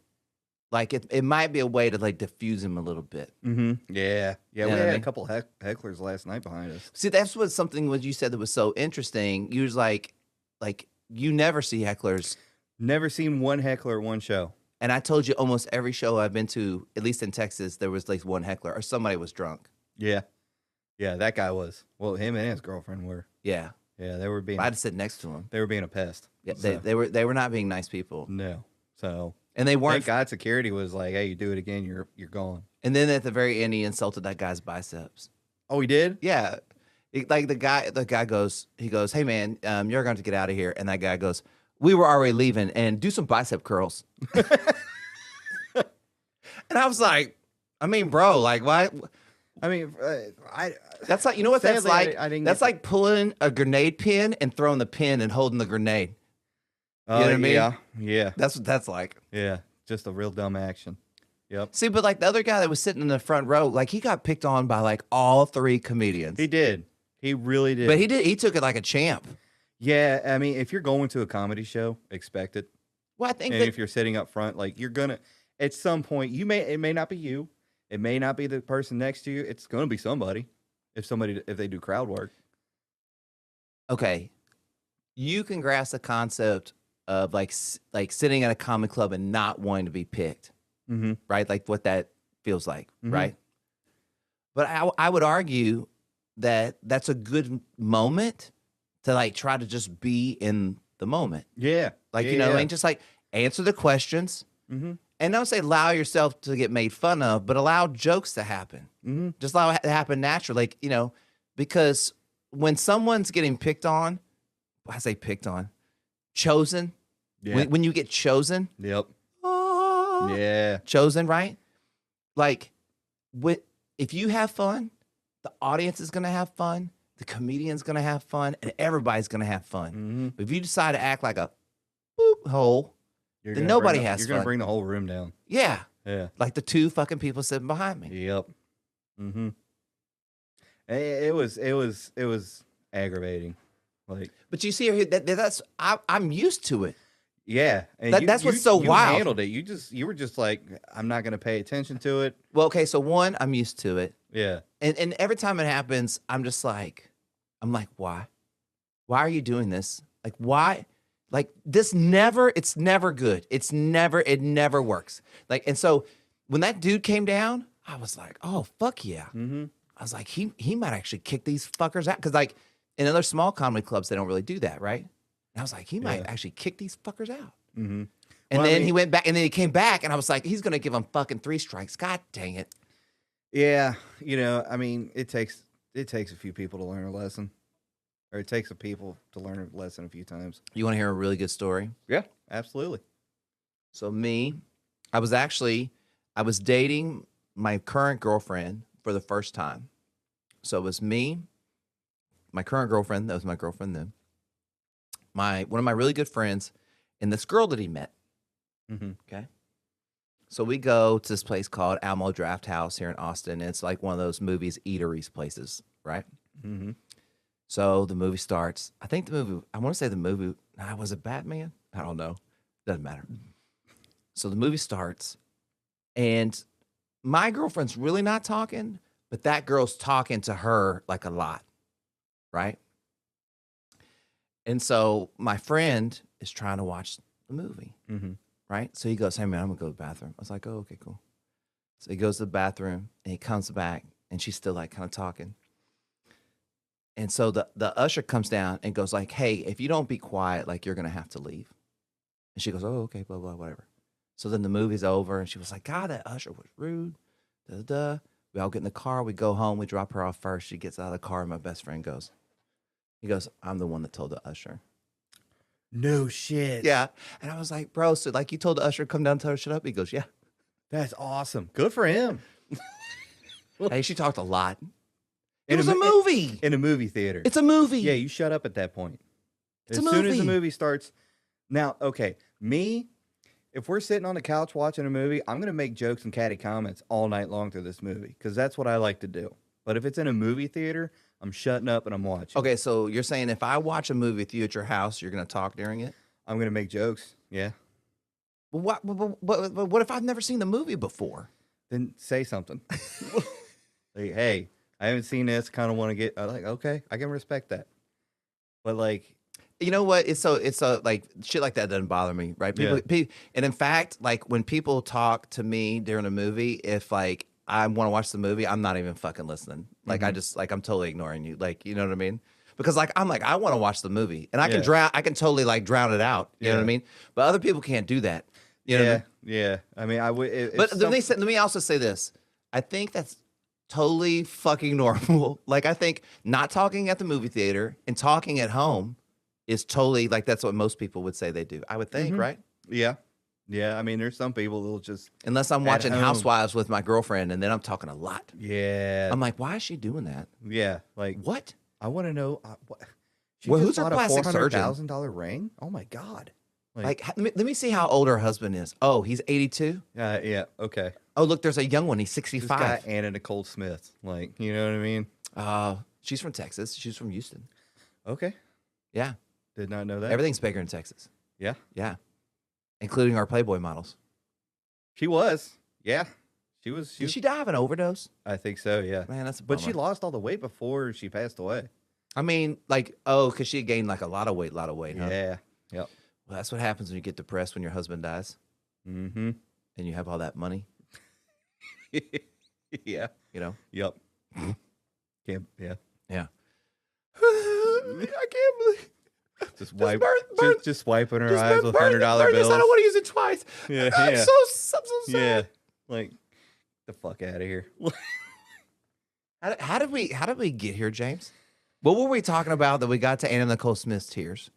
like it might be a way to like diffuse him a little bit. Mm-hmm. Yeah. Yeah. You know We what I had mean? a couple hecklers last night behind us. See, that's what something was you said that was so interesting. You was like you never see hecklers. Never seen one heckler at one show. And I told you almost every show I've been to, at least in Texas, there was at least one heckler or somebody was drunk. Yeah. Yeah, that guy was. Well, him and his girlfriend were. Yeah. Yeah, they were being. I had to sit next to him. They were being a pest. Yeah, So, they were not being nice people. no. So And they weren't. thank God security was like, "Hey, you do it again, you're gone." And then at the very end, he insulted that guy's biceps. Oh, he did. Yeah. Like the guy goes, "Hey man, you're going to get out of here." And that guy goes, "We were already leaving, and do some bicep curls." And I was like, I mean, bro, like why? I mean, That's like, you know what that's Sadly, like? I didn't That's get like pulling a grenade pin and throwing the pin and holding the grenade. You know what I mean? Yeah. That's what that's like. Yeah. Just a real dumb action. Yep. See, but like the other guy that was sitting in the front row, like he got picked on by like all three comedians. He did. He really did. But he took it like a champ. Yeah, I mean, if you're going to a comedy show, expect it. Well, I think And that if you're sitting up front, like you're gonna, at some point, it may not be you, it may not be the person next to you. It's gonna be somebody. If they do crowd work. okay, you can grasp the concept of like sitting at a comedy club and not wanting to be picked, Mm-hmm. right? Like what that feels like, Mhm. right? But I would argue that that's a good moment to like try to just be in the moment. Yeah. Like, yeah, you know, yeah. and just like answer the questions Mm-hmm. and don't say allow yourself to get made fun of, but allow jokes to happen. Mm-hmm. Just allow it to happen naturally. Like, you know, because when someone's getting picked on, I say picked on, chosen, Yeah. when you get chosen, Yep. ah, Yeah. chosen, right? Like, if you have fun, the audience is going to have fun, the comedian's going to have fun, and everybody's going to have fun. Mm-hmm. But if you decide to act like a boop hole, then nobody has You're fun. gonna bring the whole room down. yeah, Yeah. like the two fucking people sitting behind me. Yep. Mm-hmm. It was aggravating. Like, But you see, I'm used to it. yeah. And That's what's so you wild. handled it. You were just like, I'm not gonna pay attention to it. Well, okay, so one, I'm used to it. Yeah. And every time it happens, I'm like, why? Why are you doing this? Like, why? Like, it's never good. It never works. Like, and so when that dude came down, I was like, oh, fuck yeah. Mm-hmm. I was like, he might actually kick these fuckers out. Cause like in other small comedy clubs, they don't really do that, right? And I was like, he might Yeah. actually kick these fuckers out. Mm-hmm. And Well, I then mean- he went back, and then he came back, and I was like, he's gonna give him fucking 3 strikes. God dang it. Yeah, you know, I mean, it takes a few people to learn a lesson, or it takes a people to learn a lesson a few times. You want to hear a really good story? Yeah, absolutely. So I was dating my current girlfriend for the first time. So it was me, my current girlfriend, that was my girlfriend then, one of my really good friends, and this girl that he met. Mm-hmm. Okay. So we go to this place called Alamo Draft House here in Austin. It's like one of those movies, eateries places, right? Mm-hmm. So the movie starts. I want to say the movie, was it Batman? I don't know. Doesn't matter. So the movie starts, and my girlfriend's really not talking, but that girl's talking to her like a lot, right? And so my friend is trying to watch the movie, Mm-hmm. right? So he goes, hey, man, I'm going to go to the bathroom. I was like, oh, okay, cool. So he goes to the bathroom, and he comes back, and she's still like kind of talking. And so the usher comes down and goes like, hey, if you don't be quiet, like you're going to have to leave. And she goes, oh, okay, blah, blah, whatever. So then the movie's over, and she was like, God, that usher was rude. Da-da-da. We all get in the car. We go home. We drop her off first. She gets out of the car, and my best friend goes, I'm the one that told the usher. No shit. Yeah. And I was like, bro, so like you told the usher to come down and tell her shut up? He goes, yeah. That's awesome. Good for him. Hey, she talked a lot. It In was a mo- movie. In a movie theater. It's a movie. Yeah, you shut up at that point. It's As a soon as the movie. movie starts. Now, okay, me, if we're sitting on the couch watching a movie, I'm gonna make jokes and catty comments all night long through this movie because that's what I like to do. But if it's in a movie theater, I'm shutting up and I'm watching. Okay, so you're saying if I watch a movie with you at your house, you're gonna talk during it? I'm gonna make jokes. Yeah. Well, what if I've never seen the movie before? Then say something. Like, hey, I haven't seen this. Kind of want to get. Like, okay, I can respect that. But like, You know what? It's so like shit like that doesn't bother me, right? And in fact, like when people talk to me during a movie, if like I want to watch the movie, I'm not even fucking listening. Like I just like I'm totally ignoring you. Like you know what I mean? Because like I'm like I want to watch the movie and I can I can totally like drown it out. You know what I mean? But other people can't do that. You know what I mean? Yeah. I mean, I would. But let me also say this. I think that's totally fucking normal. Like I think not talking at the movie theater and talking at home is totally like that's what most people would say they do. I would think, right? Yeah. I mean, there's some people that'll just unless I'm watching Housewives with my girlfriend and then I'm talking a lot. Yeah. I'm like, why is she doing that? Yeah. Like what? I want to know. What? Well, who's her plastic surgeon? $400,000 ring? Oh my god. Like let me see how old her husband is. Oh, he's 82. Yeah. Okay. Oh, look, there's a young one. He's 65. This guy, Anna Nicole Smith. Like, you know what I mean? She's from Texas. She's from Houston. Okay. Yeah. Did not know that. Everything's bigger in Texas. Yeah. Yeah. Including our Playboy models. She was. Yeah. Did she die of an overdose? I think so, yeah. Man, that's a But bummer. she lost all the weight before she passed away. I mean, like, because she gained like a lot of weight, huh? Yeah. Yep. Well, that's what happens when you get depressed when your husband dies. Mm-hmm. And you have all that money. Yeah. You know? Yep. Yeah. Yeah. I can't believe. Just wiping her eyes with $100 bills. I don't want to use it twice. Yeah, I'm so sad. Yeah, like the fuck out of here. How did we get here, James? What were we talking about that we got to Anna Nicole Smith's tears?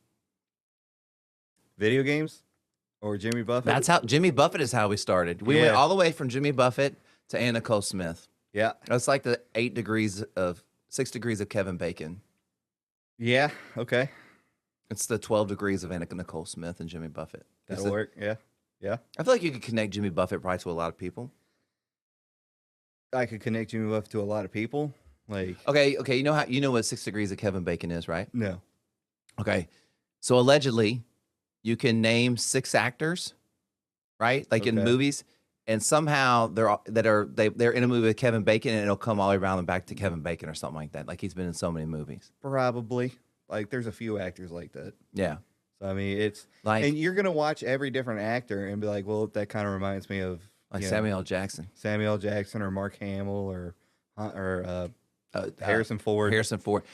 Video games or Jimmy Buffett? That's how Jimmy Buffett is how we started. We went all the way from Jimmy Buffett to Anna Nicole Smith. Yeah, that's like the 6 degrees of Kevin Bacon. Yeah. Okay. It's the 12 degrees of Anna Nicole Smith and Jimmy Buffett. That'll work. Yeah. I feel like you could connect Jimmy Buffett probably to a lot of people. I could connect Jimmy Buffett to a lot of people. Like okay, you know what 6 degrees of Kevin Bacon is, right? No. Okay, so allegedly, you can name 6 actors, right? Like in movies, and somehow they're in a movie with Kevin Bacon, and it'll come all the way around and back to Kevin Bacon or something like that. Like he's been in so many movies. Probably. Like there's a few actors like that. Yeah. So I mean, it's like, and you're gonna watch every different actor and be like, well, that kind of reminds me of like Samuel L. Jackson, or Mark Hamill, or Harrison Ford. Harrison Ford's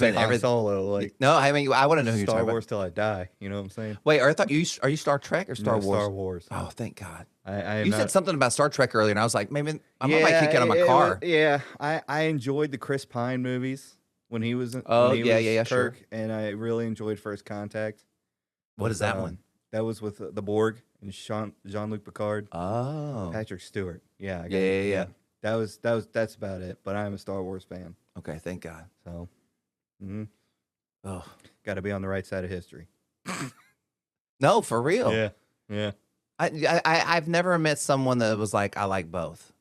been everything. Solo, like no, I mean, I want to know who you're Star talking Wars about. till I die. You know what I'm saying? Wait, I thought are you Star Trek or Star Wars? Star Wars. Oh, thank God. I said something about Star Trek earlier, and I was like, maybe I might kick out of my car. I enjoyed the Chris Pine movies when he was. Kirk, sure. And I really enjoyed First Contact. What is that one? That was with the Borg and Jean-Luc Picard. Oh, Patrick Stewart. Yeah. That's about it. But I'm a Star Wars fan. Okay, thank God. So, got to be on the right side of history. No, for real. Yeah. I've never met someone that was like, I like both.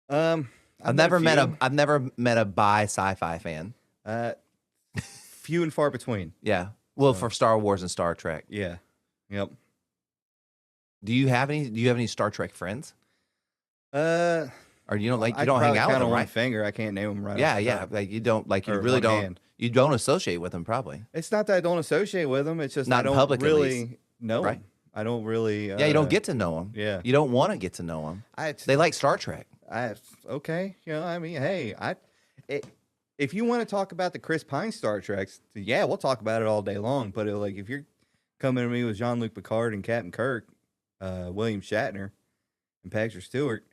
I've never met a bi sci-fi fan. Few and far between. Yeah. Well, for Star Wars and Star Trek. Yeah. Yep. Do you have any Star Trek friends? Or you don't hang out with them, right? One finger, I can't name them right. Yeah. Like you don't you don't associate with them probably. It's not that I don't associate with them. It's just not I don't public, really know right? them. I don't really. Yeah, you don't get to know them. Yeah, you don't want to get to know them. They like Star Trek. Okay. You know, I mean, hey, if you want to talk about the Chris Pine Star Treks, yeah, we'll talk about it all day long. But like, if you're coming to me with Jean-Luc Picard and Captain Kirk, William Shatner, and Patrick Stewart,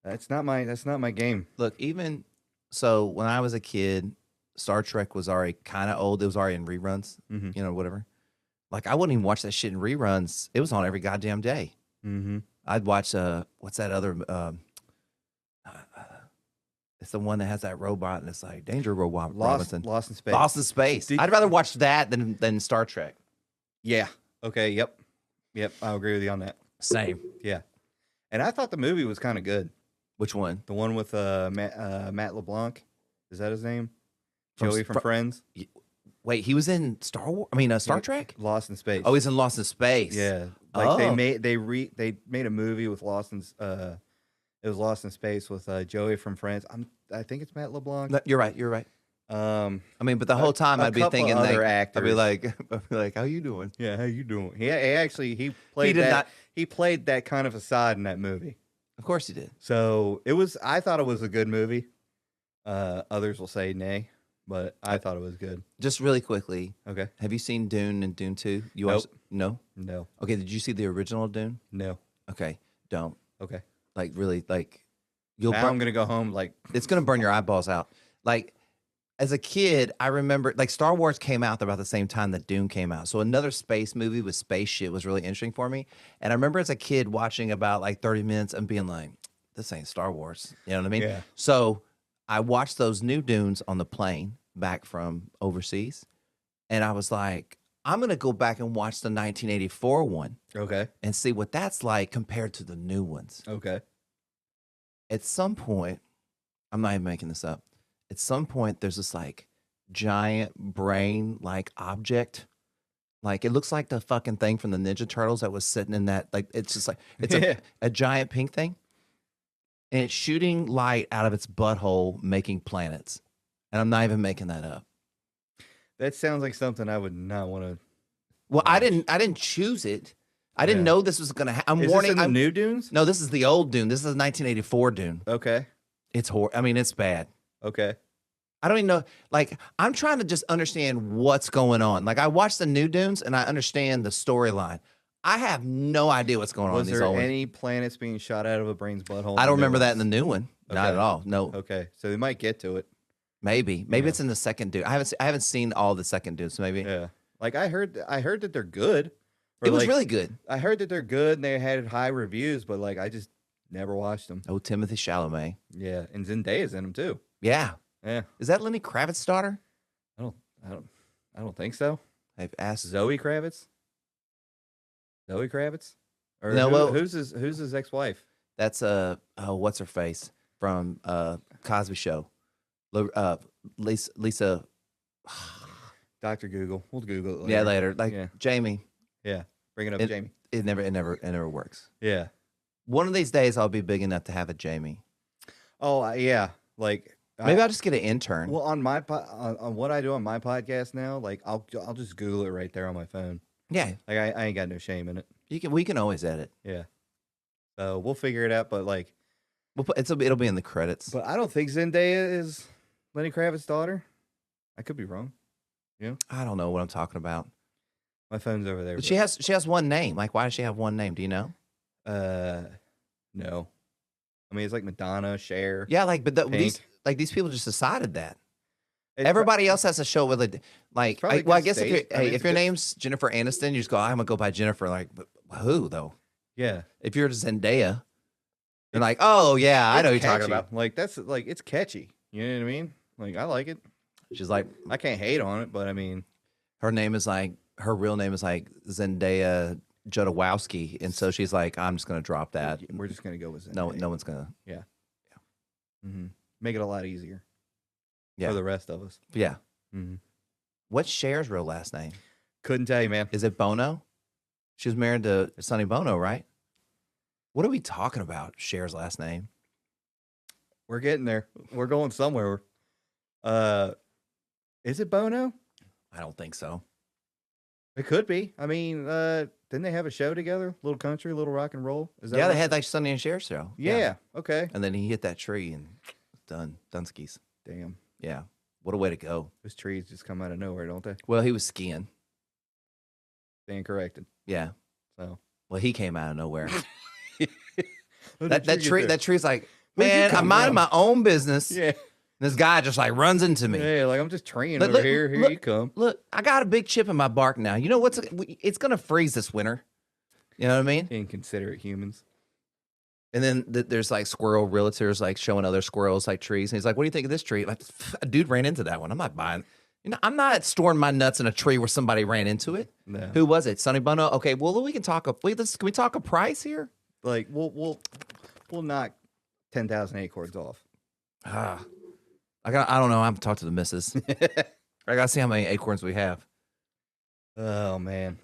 that's not my game. Look, even so, when I was a kid, Star Trek was already kind of old. It was already in reruns, you know, whatever. Like, I wouldn't even watch that shit in reruns. It was on every goddamn day. Mm-hmm. I'd watch, what's that other, it's the one that has that robot, and it's like, Danger Robot Robinson. Lost in Space. Lost in Space. I'd rather watch that than Star Trek. Yeah. Okay, yep. Yep, I'll agree with you on that. Same. Yeah, and I thought the movie was kind of good. Which one? The one with Matt LeBlanc, is that his name? From Joey from Friends. Wait, he was in Star Wars. I mean, Star Trek. Lost in Space. Oh, he's in Lost in Space. Yeah, like Oh. they made a movie with Lost in it was Lost in Space with Joey from Friends. I think it's Matt LeBlanc. No, you're right. You're right. Um, I mean, but the whole time a I'd be couple thinking, other like, I'd be actors. like, how you doing? yeah, how you doing? He played did that. not- He played that kind of facade in that movie. Of course he did. So it was. I thought it was a good movie. Others will say nay, but I thought it was good. Just really quickly, Okay. have you seen Dune and Dune 2? You Nope. watched? No. No. Okay. Did you see the original Dune? No. Okay. Don't. Okay. Like really, like you'll. Now I'm gonna go home. Like It's gonna burn your eyeballs out. Like as a kid, I remember like Star Wars came out about the same time that Dune came out. So another space movie with space shit was really interesting for me. And I remember as a kid watching about like 30 minutes and being like, this ain't Star Wars. You know what I mean? Yeah. So I watched those new Dunes on the plane back from overseas. And I was like, I'm gonna go back and watch the 1984 one okay. and see what that's like compared to the new ones. Okay. At some point, I'm not even making this up. At some point, there's this like giant brain like object. Like it looks like the fucking thing from the Ninja Turtles that was sitting in that. Like it's just like it's Yeah. a giant pink thing. And it's shooting light out of its butthole, making planets. And I'm not even making that up. That sounds like something I would not want to. Well, Gosh. I didn't choose it. I didn't Yeah. know this was gonna happen. I'm Is warning. this in the I'm, new Dunes? no, this is the old Dune. This is the 1984 Dune. Okay. It's I mean, it's bad. Okay. I don't even know. Like, I'm trying to just understand what's going on. Like, I watched the new Dunes and I understand the storyline. I have no idea what's going on in Was these there old ones. any planets being shot out of a brain's butthole? I don't remember that in the new one. Not Okay. at all. No, Okay, so they might get to it. maybe Yeah. it's in the second Dune. I haven't seen all the second Dune, so maybe Yeah. Like I heard that they're good. Or it was like, really good. I heard that they're good and they had high reviews, but like I just never watched them. Oh, Timothy Chalamet. Yeah, and Zendaya's in them too. Yeah, Yeah. is that Lenny Kravitz's daughter? I don't think so. I've asked. Zoe Kravitz. Zoe Kravitz. Or No, well- who's his ex-wife? That's what's her face from Cosby Show. Lisa. Dr. Google. We'll Google it later. Yeah, later. Like Yeah. Jamie. Yeah. Bring it up, It- Jamie. It never works. Yeah. One of these days, I'll be big enough to have a Jamie. Oh, yeah. Like Maybe I'll just get an intern. well, on my on what I do on my podcast now, like I'll just Google it right there on my phone. Yeah, Like I ain't got no shame in it. we can always edit. Yeah. So we'll figure it out. But like, It'll be in the credits. but I don't think Zendaya is Lenny Kravitz's daughter. I could be wrong. I don't know what I'm talking about. My phone's over there. But she has one name. Like, why does she have one name? Do you know? No. I mean, it's like Madonna, Cher. Yeah, like, but these Pink. people just decided that. It's Everybody else has a show with it. Like, probably well, I good guess if stage. I mean, if it's your good- name's Jennifer Aniston, you just go, I'm gonna go by Jennifer. Like, but who though? yeah. If you're Zendaya, you're like, oh yeah, I know who It's you're talking catchy. about. Like that's like it's catchy. You know what I mean? Like I like it. She's like, I can't hate on it, but I mean, her real name is like Zendaya Jodorowsky, and so she's like, I'm just gonna drop that. we're just gonna go with No, Zendaya. no one's gonna. Mm-hmm. Make it a lot easier. Yeah. For the rest of us. Yeah. Mm-hmm. What's Cher's real last name? Couldn't tell you, man. Is it Bono? She was married to Sonny Bono, right? What are we talking about? Cher's last name? We're getting there. We're going somewhere. Is it Bono? I don't think so. It could be. I mean, didn't they have a show together? Little country, little rock and roll. Is that Yeah, what- they had like Sonny and Cher show. Yeah. Okay. And then he hit that tree and done. Dunskies. Damn. Yeah. What a way to go. Those trees just come out of nowhere, don't they? Well, he was skiing. Stand corrected. Yeah. So Well, he came out of nowhere. Where that did you get there? that tree's like, Where'd you man, I'm come minding from?" my own business. Yeah. This guy just like runs into me. Yeah, like I'm just treeing But over look- here. Here look- you come. Look, I got a big chip in my bark now. You know what's? It's gonna freeze this winter. You know what I mean? Inconsiderate humans. And then there's like squirrel realtors like showing other squirrels like trees, and he's like, "What do you think of this tree?" Like, a dude ran into that one. I'm not buying. I'm not storing my nuts in a tree where somebody ran into it. No. Who was it? Sonny Bono? Okay, well, we can talk. Can we talk a price here? Like we'll knock 10,000 acorns off. I don't know. I haven't talked to the missus. I gotta see how many acorns we have. Oh man.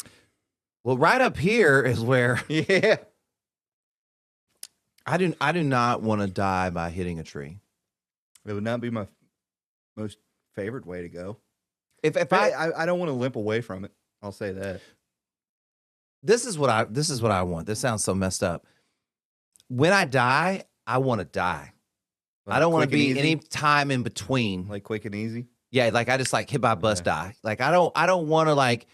Well, right up here is where Yeah. I do not want to die by hitting a tree. It would not be my most favorite way to go. If I don't want to limp away from it. I'll say that. This is what I want. This sounds so messed up. When I die, I want to die. Like I don't want to quick and be easy? any time in between. Like quick and easy. Yeah, like I just like hit by a bus, die. Like I don't want to like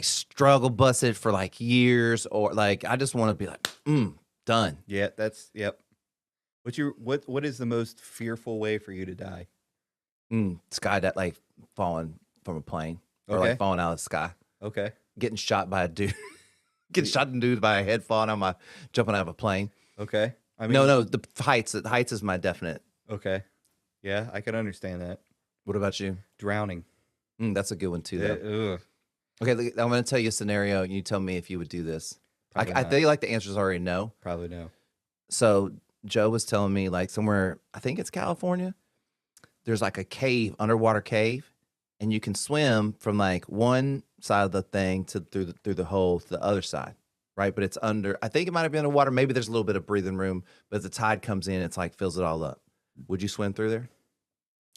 struggle bus it for like years, or like I just want to be like done. Yeah, yep. What is the most fearful way for you to die? Sky that like falling from a plane or Okay. like falling out of the sky, Okay. getting shot by a dude, getting shot in dude by a head falling on jumping out of a plane. Okay. I mean, No, the heights. The heights is my definite. Okay. Yeah, I can understand that. What about you? Drowning. That's a good one too, though. Ugh. Okay, I'm going to tell you a scenario, and you tell me if you would do this. Probably I not. feel like the answer is already no. Probably no. So Joe was telling me like somewhere, I think it's California, there's like a cave, underwater cave, and you can swim from like one side of the thing through the hole to the other side, right? But it's under. I think it might have been underwater. Maybe there's a little bit of breathing room, but as the tide comes in, it's like fills it all up. Would you swim through there?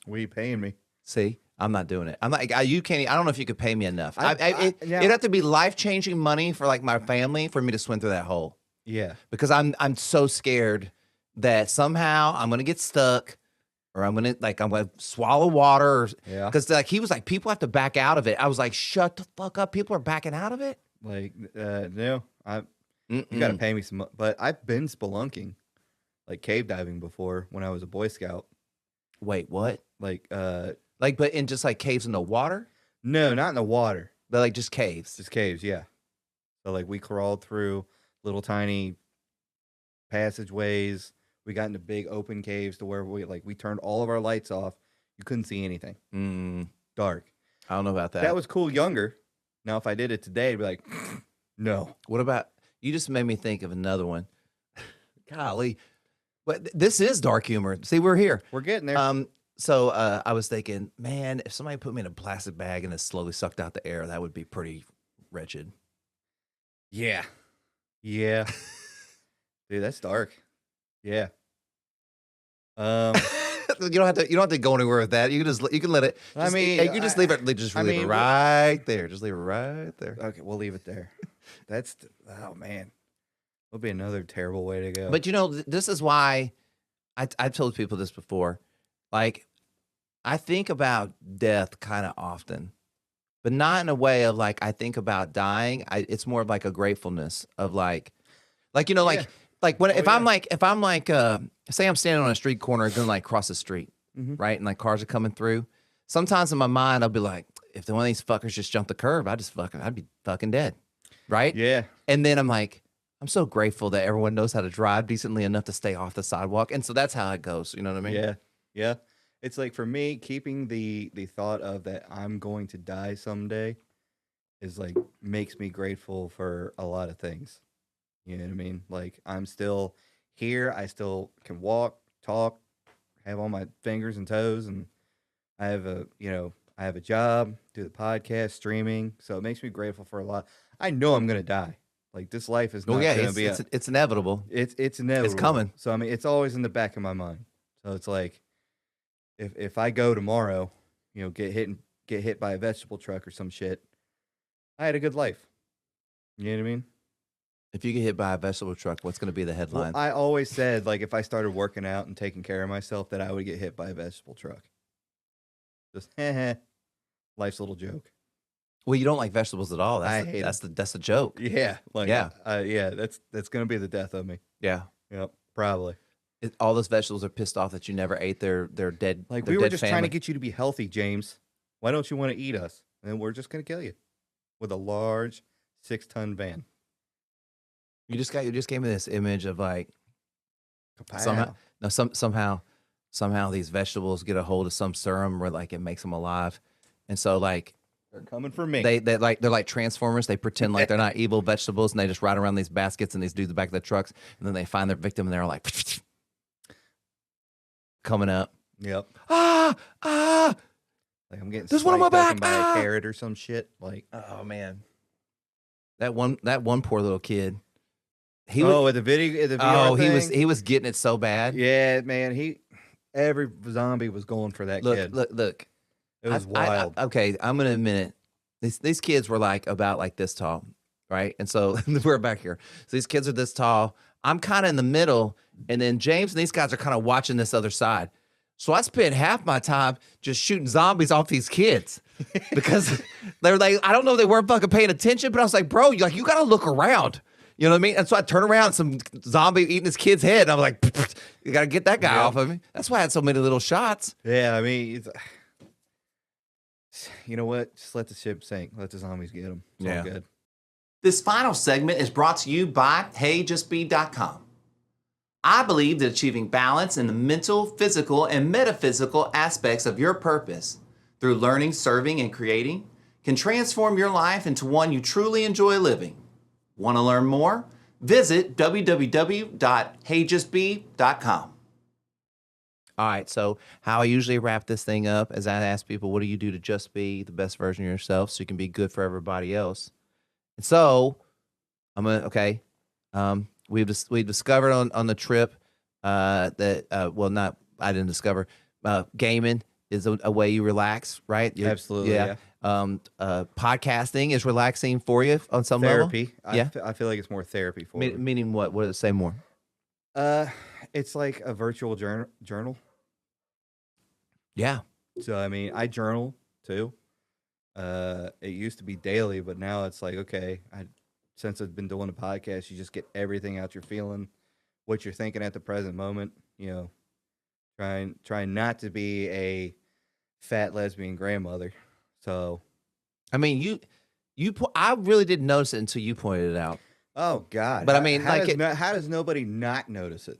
What are you paying me? See, I'm not doing it. I'm not. You can't. I don't know if you could pay me enough. Yeah. It'd have to be life-changing money for like my family for me to swim through that hole. Yeah. Because I'm so scared that somehow I'm gonna get stuck, or I'm gonna swallow water. Yeah. Because like he was like, people have to back out of it. I was like, shut the fuck up. People are backing out of it. Like no, you got to pay me some. But I've been spelunking, like cave diving before when I was a Boy Scout. Wait, what? Like But in just like caves in the water, no, not in the water. but like just caves. Just caves, yeah. So like we crawled through little tiny passageways. We got into big open caves to where we turned all of our lights off. You couldn't see anything. Dark. I don't know about that. That was cool younger. Now if I did it today, I'd be like, no. What about you? Just made me think of another one. Golly, but this is dark humor. See, we're here. We're getting there. So I was thinking, man, if somebody put me in a plastic bag and it slowly sucked out the air, that would be pretty wretched. Yeah. Yeah. Dude, that's dark. Yeah. You don't have to go anywhere with that. You can let it. I mean, you just leave it. Just leave it right there. Just leave it right there. Okay, we'll leave it there. Oh man. Would be another terrible way to go. But this is why I've told people this before. Like, I think about death kind of often, but not in a way of like I think about dying. It's more of like a gratefulness of like when if I'm like say I'm standing on a street corner and gonna like cross the street, right, and like cars are coming through. Sometimes in my mind I'll be like, if one of these fuckers just jumped the curb, I'd be fucking dead, right? Yeah. And then I'm like, I'm so grateful that everyone knows how to drive decently enough to stay off the sidewalk, and so that's how it goes. You know what I mean? Yeah. Yeah. It's like for me, keeping the thought of that I'm going to die someday is like makes me grateful for a lot of things. You know what I mean? Like I'm still here. I still can walk, talk, have all my fingers and toes, and I have a job, do the podcast, streaming. So it makes me grateful for a lot. I know I'm gonna die. Like this life is not going to be. It's inevitable. It's inevitable. It's coming. So I mean, it's always in the back of my mind. So it's like, if I go tomorrow, get hit by a vegetable truck or some shit, I had a good life. You know what I mean? If you get hit by a vegetable truck, what's going to be the headline? Well, I always said like if I started working out and taking care of myself, that I would get hit by a vegetable truck. Just life's a little joke. Well, you don't like vegetables at all. That's the joke. Yeah, like Yeah. That's gonna be the death of me. Yeah. Yep, probably. All those vegetables are pissed off that you never ate their dead. Like their we were dead just family. trying to get you to be healthy, James. Why don't you want to eat us? And we're just gonna kill you with a large 6-ton van. You just gave me this image of like Kapow. somehow these vegetables get a hold of some serum where like it makes them alive, And so like They're coming for me. they're like Transformers. They pretend like they're not evil vegetables, and they just ride around these baskets and these dudes in the back of the trucks, and then they find their victim, and they're like coming up. Yep. Ah. Like I'm getting There's one on my sliced open back. by Ah! a carrot or some shit. Like Oh man, that one poor little kid. At the video. The VR thing? he was getting it so bad. Yeah, man. Every zombie was going for that kid. Look. It was wild. Okay, I'm gonna admit it. These kids were like about like this tall, right? And so we're back here. So these kids are this tall. I'm kind of in the middle, and then James and these guys are kind of watching this other side. So I spent half my time just shooting zombies off these kids because they're like, I don't know, they weren't fucking paying attention, but I was like, bro, you gotta look around. You know what I mean? And so I turn around, some zombie eating his kid's head, and I'm like, you gotta get that guy off of me. That's why I had so many little shots. Yeah, I mean, you know what? Just let the ship sink. Let the zombies get them. It's all good. This final segment is brought to you by HeyJustBe.com. I believe that achieving balance in the mental, physical, and metaphysical aspects of your purpose through learning, serving, and creating can transform your life into one you truly enjoy living. Want to learn more? Visit www.heyjustbe.com. All right, so how I usually wrap this thing up is I ask people, what do you do to just be the best version of yourself so you can be good for everybody else? And so we've discovered on the trip that I didn't discover gaming is a way you relax, right? Absolutely, yeah. Podcasting is relaxing for you on some Therapy. level. I feel like it's more therapy for me. Meaning what? What does it say more? It's like a virtual journal. Yeah. So I mean, I journal too. It used to be daily, but now it's like, okay, since I've been doing a podcast, you just get everything out you're feeling, what you're thinking at the present moment. You know, trying not to be a fat lesbian grandmother. So, I mean, I really didn't notice it until you pointed it out. Oh God! But I mean, how does nobody not notice it?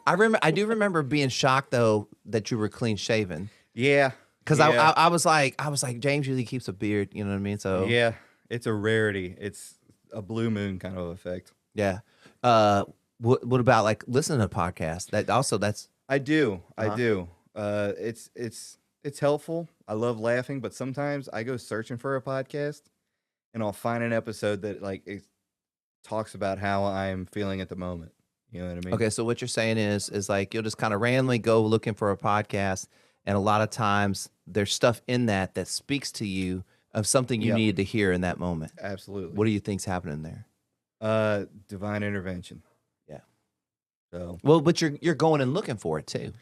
I do remember being shocked though that you were clean shaven. Yeah, because I was like James usually keeps a beard. You know what I mean? So yeah, it's a rarity. It's a blue moon kind of effect. Yeah. What about like listening to podcasts? I do. It's helpful. I love laughing, but sometimes I go searching for a podcast and I'll find an episode that like it talks about how I'm feeling at the moment. You know what I mean? Okay, so what you're saying is like you'll just kind of randomly go looking for a podcast, and a lot of times there's stuff in that speaks to you of something you needed to hear in that moment. Absolutely. What do you think's happening there? Divine intervention. Yeah. So but you're going and looking for it too.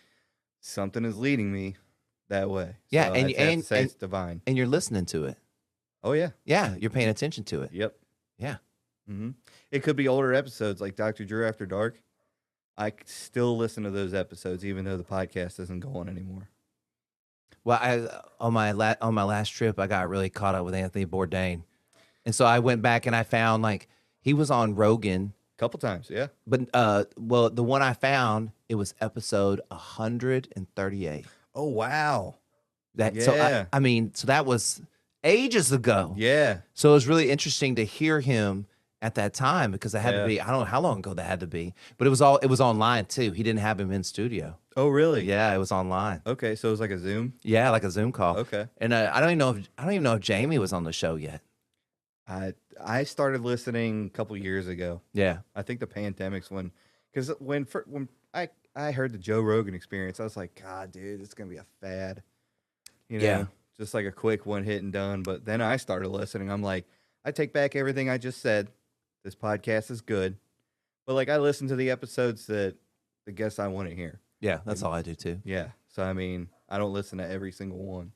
Something is leading me that way. Yeah, so and it's divine. And you're listening to it. Oh yeah. Yeah, you're paying attention to it. Yep. Yeah. Mm-hmm. It could be older episodes like Dr. Drew After Dark. I still listen to those episodes even though the podcast isn't going anymore. Well, on my last trip, I got really caught up with Anthony Bourdain, and so I went back and I found like he was on Rogan a couple times, yeah. But the one I found, it was episode 138. Oh wow! So I mean, so that was ages ago. Yeah. So it was really interesting to hear him at that time because it had to be, I don't know how long ago that had to be, but it was online too. He didn't have him in studio. Oh really? Yeah, it was online. Okay, so it was like a Zoom. Yeah, like a Zoom call. Okay. And I don't even know if Jamie was on the show yet. I started listening a couple years ago. Yeah. I think the pandemic's when I heard the Joe Rogan Experience, I was like, God, dude, it's gonna be a fad. You know, Yeah. just like a quick one hit and done. But then I started listening. I'm like, I take back everything I just said. This podcast is good, but like I listen to the episodes that the guests I want to hear. Yeah, that's all I do too. Yeah, so I mean, I don't listen to every single one.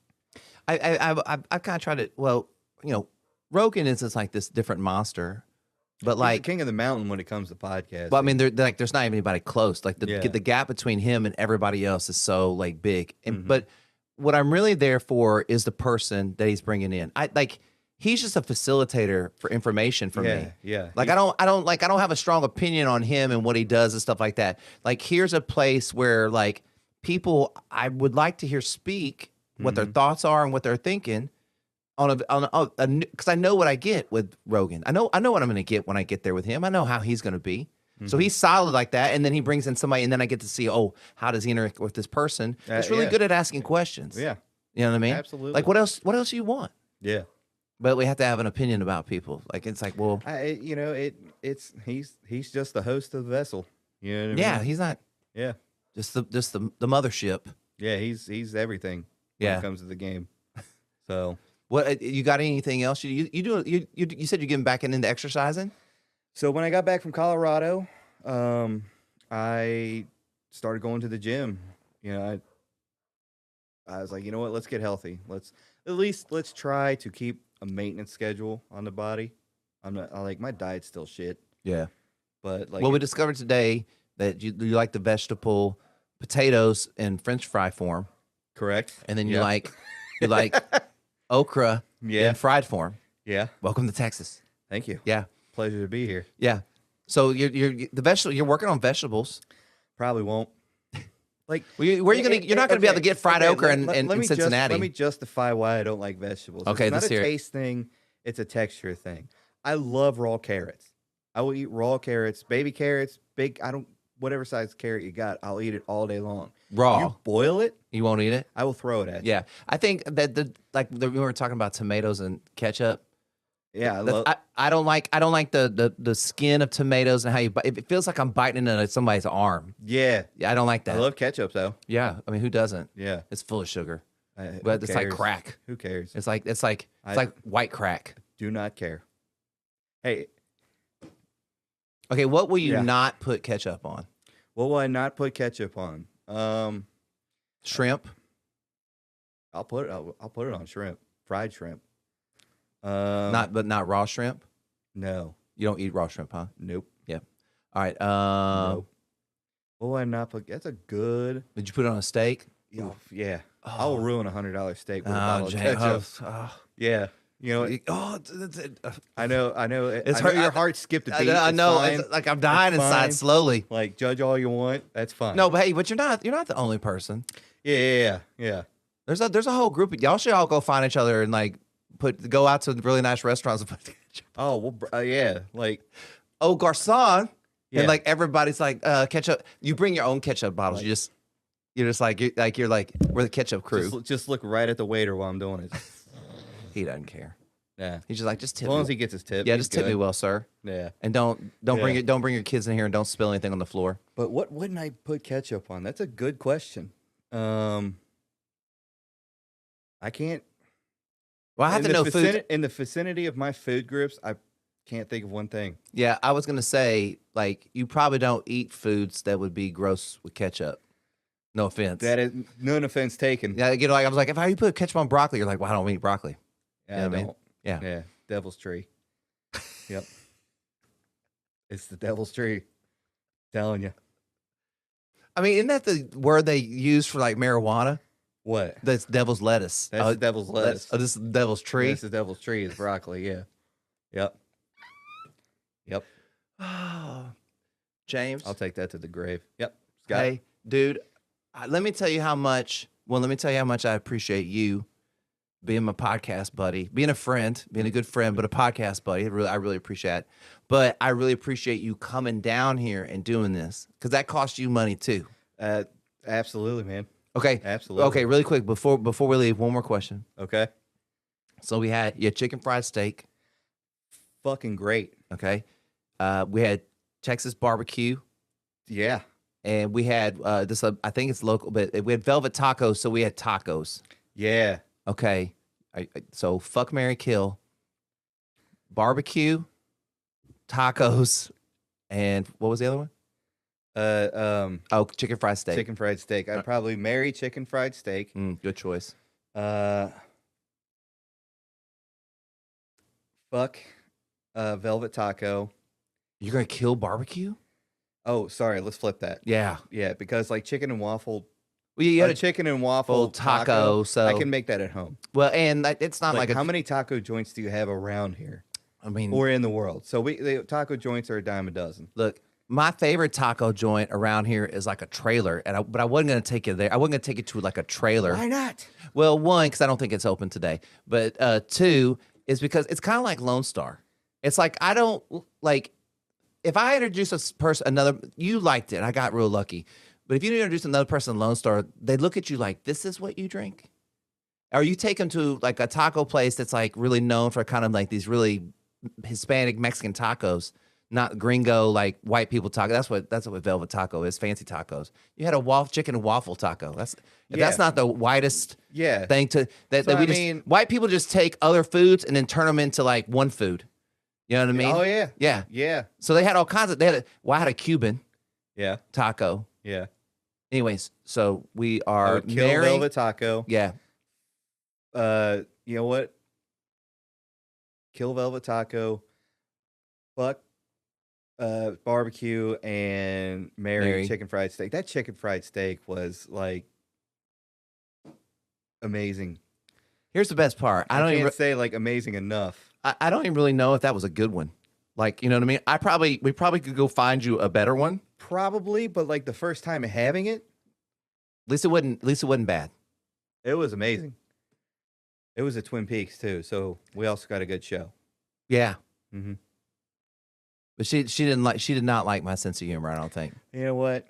I kind of tried to. Well, you know, Rogan is just like this different monster, but He's like the king of the mountain when it comes to podcasts. But I mean, there's not even anybody close. Like the gap between him and everybody else is so like big. And but what I'm really there for is the person that he's bringing in. He's just a facilitator for information for me. Yeah. Like I don't have a strong opinion on him and what he does and stuff like that. Like here's a place where like people I would like to hear speak what their thoughts are and what they're thinking because I know what I get with Rogan. I know what I'm going to get when I get there with him. I know how he's going to be. So he's solid like that, and then he brings in somebody, and then I get to see, how does he interact with this person? It's really good at asking questions. Yeah. You know what I mean? Absolutely. Like, what else do you want? Yeah. But we have to have an opinion about people. Like, it's like, well, he's just the host of the vessel. You know what I yeah, mean? he's not Yeah. just the mothership. Yeah, he's everything when Yeah. it comes to the game. So What you got anything else? You said you're getting back into exercising? So when I got back from Colorado, I started going to the gym. You know, I was like, you know what? Let's get healthy. Let's try to keep a maintenance schedule on the body. My diet's still shit, Yeah. but like, Well, we discovered today that you like the vegetable potatoes in French fry form, correct. and then you Yep. like okra Yeah. in fried form. Yeah. Welcome to Texas. Thank you. Yeah. Pleasure to be here. Yeah. So you're working on vegetables. Probably won't. Like, You're not gonna be able to get fried okra in Cincinnati. Let me justify why I don't like vegetables. Okay, it's not let's a hear it. taste thing; it's a texture thing. I love raw carrots. I will eat raw carrots, baby carrots, big. Whatever size carrot you got, I'll eat it all day long. Raw. You boil it, You won't eat it? I will throw it at you. Yeah. I think that we were talking about tomatoes and ketchup. Yeah, I don't like the skin of tomatoes and how you bite. It feels like I'm biting into somebody's arm. yeah. Yeah, I don't like that. I love ketchup though. Yeah, I mean, who doesn't? Yeah, It's full of sugar, who but it's like cares? crack. Who cares? It's like white crack. Do not care. Hey, Okay, what will you Yeah. not put ketchup on? what will I not put ketchup on? Shrimp. I'll put it on shrimp, fried shrimp. Not raw shrimp. No, You don't eat raw shrimp, huh? nope. Yeah. All right. Nope. What will I not put? That's a good. Did you put it on a steak? Yeah. I'll ruin $100 steak with a bottle of James, ketchup. Yeah. You know, I know. It's I know hurt- your heart skipped a I beat. know. I It's know. fine. It's like I'm dying It's inside fine. slowly. Like, judge all you want. That's fine. No, but you're not the only person. Yeah. There's a whole group of y'all should all go find each other and like go out to really nice restaurants and put ketchup. Oh, well, yeah. Like, Oh, garçon. Yeah. And like everybody's like ketchup. You bring your own ketchup bottles. You're just like we're the ketchup crew. just look right at the waiter while I'm doing it. He doesn't care. Yeah. He's just like just As tip long me. as he gets his tip. Yeah, he's just tip me good. well, sir. Yeah. And don't bring your kids in here and don't spill anything on the floor. But what wouldn't I put ketchup on? That's a good question. I can't. Well, I have to know food. In the vicinity of my food groups, I can't think of one thing. Yeah, I was gonna say like you probably don't eat foods that would be gross with ketchup. No offense. That is none offense taken. Yeah, I was like, if you put ketchup on broccoli, you're like, well, I don't eat broccoli. Yeah, You know I what I mean? don't. Yeah. Yeah. Devil's tree. Yep. It's the devil's tree. Telling you. I mean, isn't that the word they use for like marijuana? What? That's devil's lettuce. That's the devil's lettuce. This is the devil's tree. That's the devil's tree is broccoli. Yeah. Yep. James. I'll take that to the grave. Yep. Scott. Hey, dude, let me tell you how much I appreciate you being my podcast buddy, being a friend, being a good friend, but a podcast buddy. I really appreciate it. But I really appreciate you coming down here and doing this because that costs you money too. Absolutely, man. Okay. Absolutely. Okay, really quick before we leave, one more question. Okay. So you had chicken fried steak. Fucking great. Okay. We had Texas barbecue. Yeah. And we had this. I think it's local, but we had velvet tacos. So we had tacos. Yeah. Okay. So fuck, marry, kill. Barbecue, tacos, and what was the other one? Chicken fried steak. Chicken fried steak. I'd probably marry chicken fried steak. Good choice. Fuck. Velvet taco. You're gonna kill barbecue? Oh, sorry. Let's flip that. Yeah. Yeah, because like chicken and waffle. Well, you had A chicken and waffle taco, so I can make that at home. well, and it's not like how many taco joints do you have around here I mean, or in the world? So the taco joints are a dime a dozen. look, my favorite taco joint around here is like a trailer, but I wasn't gonna take it there. I wasn't gonna take it to like a trailer. Why not? Well, one, because I don't think it's open today, but two is because it's kind of like Lone Star. It's like I don't like if I introduce you liked it, I got real lucky. But if you introduce another person to Lone Star, they look at you like, this is what you drink? Or you take them to like a taco place that's like really known for kind of like these really Hispanic Mexican tacos, not gringo like white people taco. That's what Velvet Taco is, fancy tacos. You had a chicken and waffle taco. That's not the whitest thing white people just take other foods and then turn them into like one food. You know what I mean? Oh yeah. Yeah. Yeah. So they had all kinds of I had a Cuban taco. Yeah. Anyways, so we are Kill married. Velvet Taco. Yeah. You know what? Kill Velvet Taco. Fuck barbecue and marry chicken fried steak. That chicken fried steak was like amazing. Here's the best part. I can't say like amazing enough. I don't even really know if that was a good one. Like, you know what I mean? We probably could go find you a better one. Probably, but like the first time having it, At least it wasn't bad. it was amazing. It was at Twin Peaks too, so we also got a good show. Yeah. Mm-hmm. But she did not like my sense of humor, I don't think. You know what?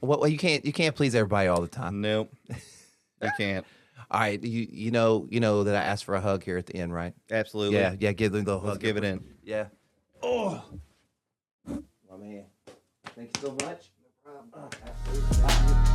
Well, you can't please everybody all the time. Nope, you can't. All right, you know that I asked for a hug here at the end, right? Absolutely. Yeah, give them the hug. Let's give it in. Yeah. Oh, my man. Thank you so much. No problem. Absolutely.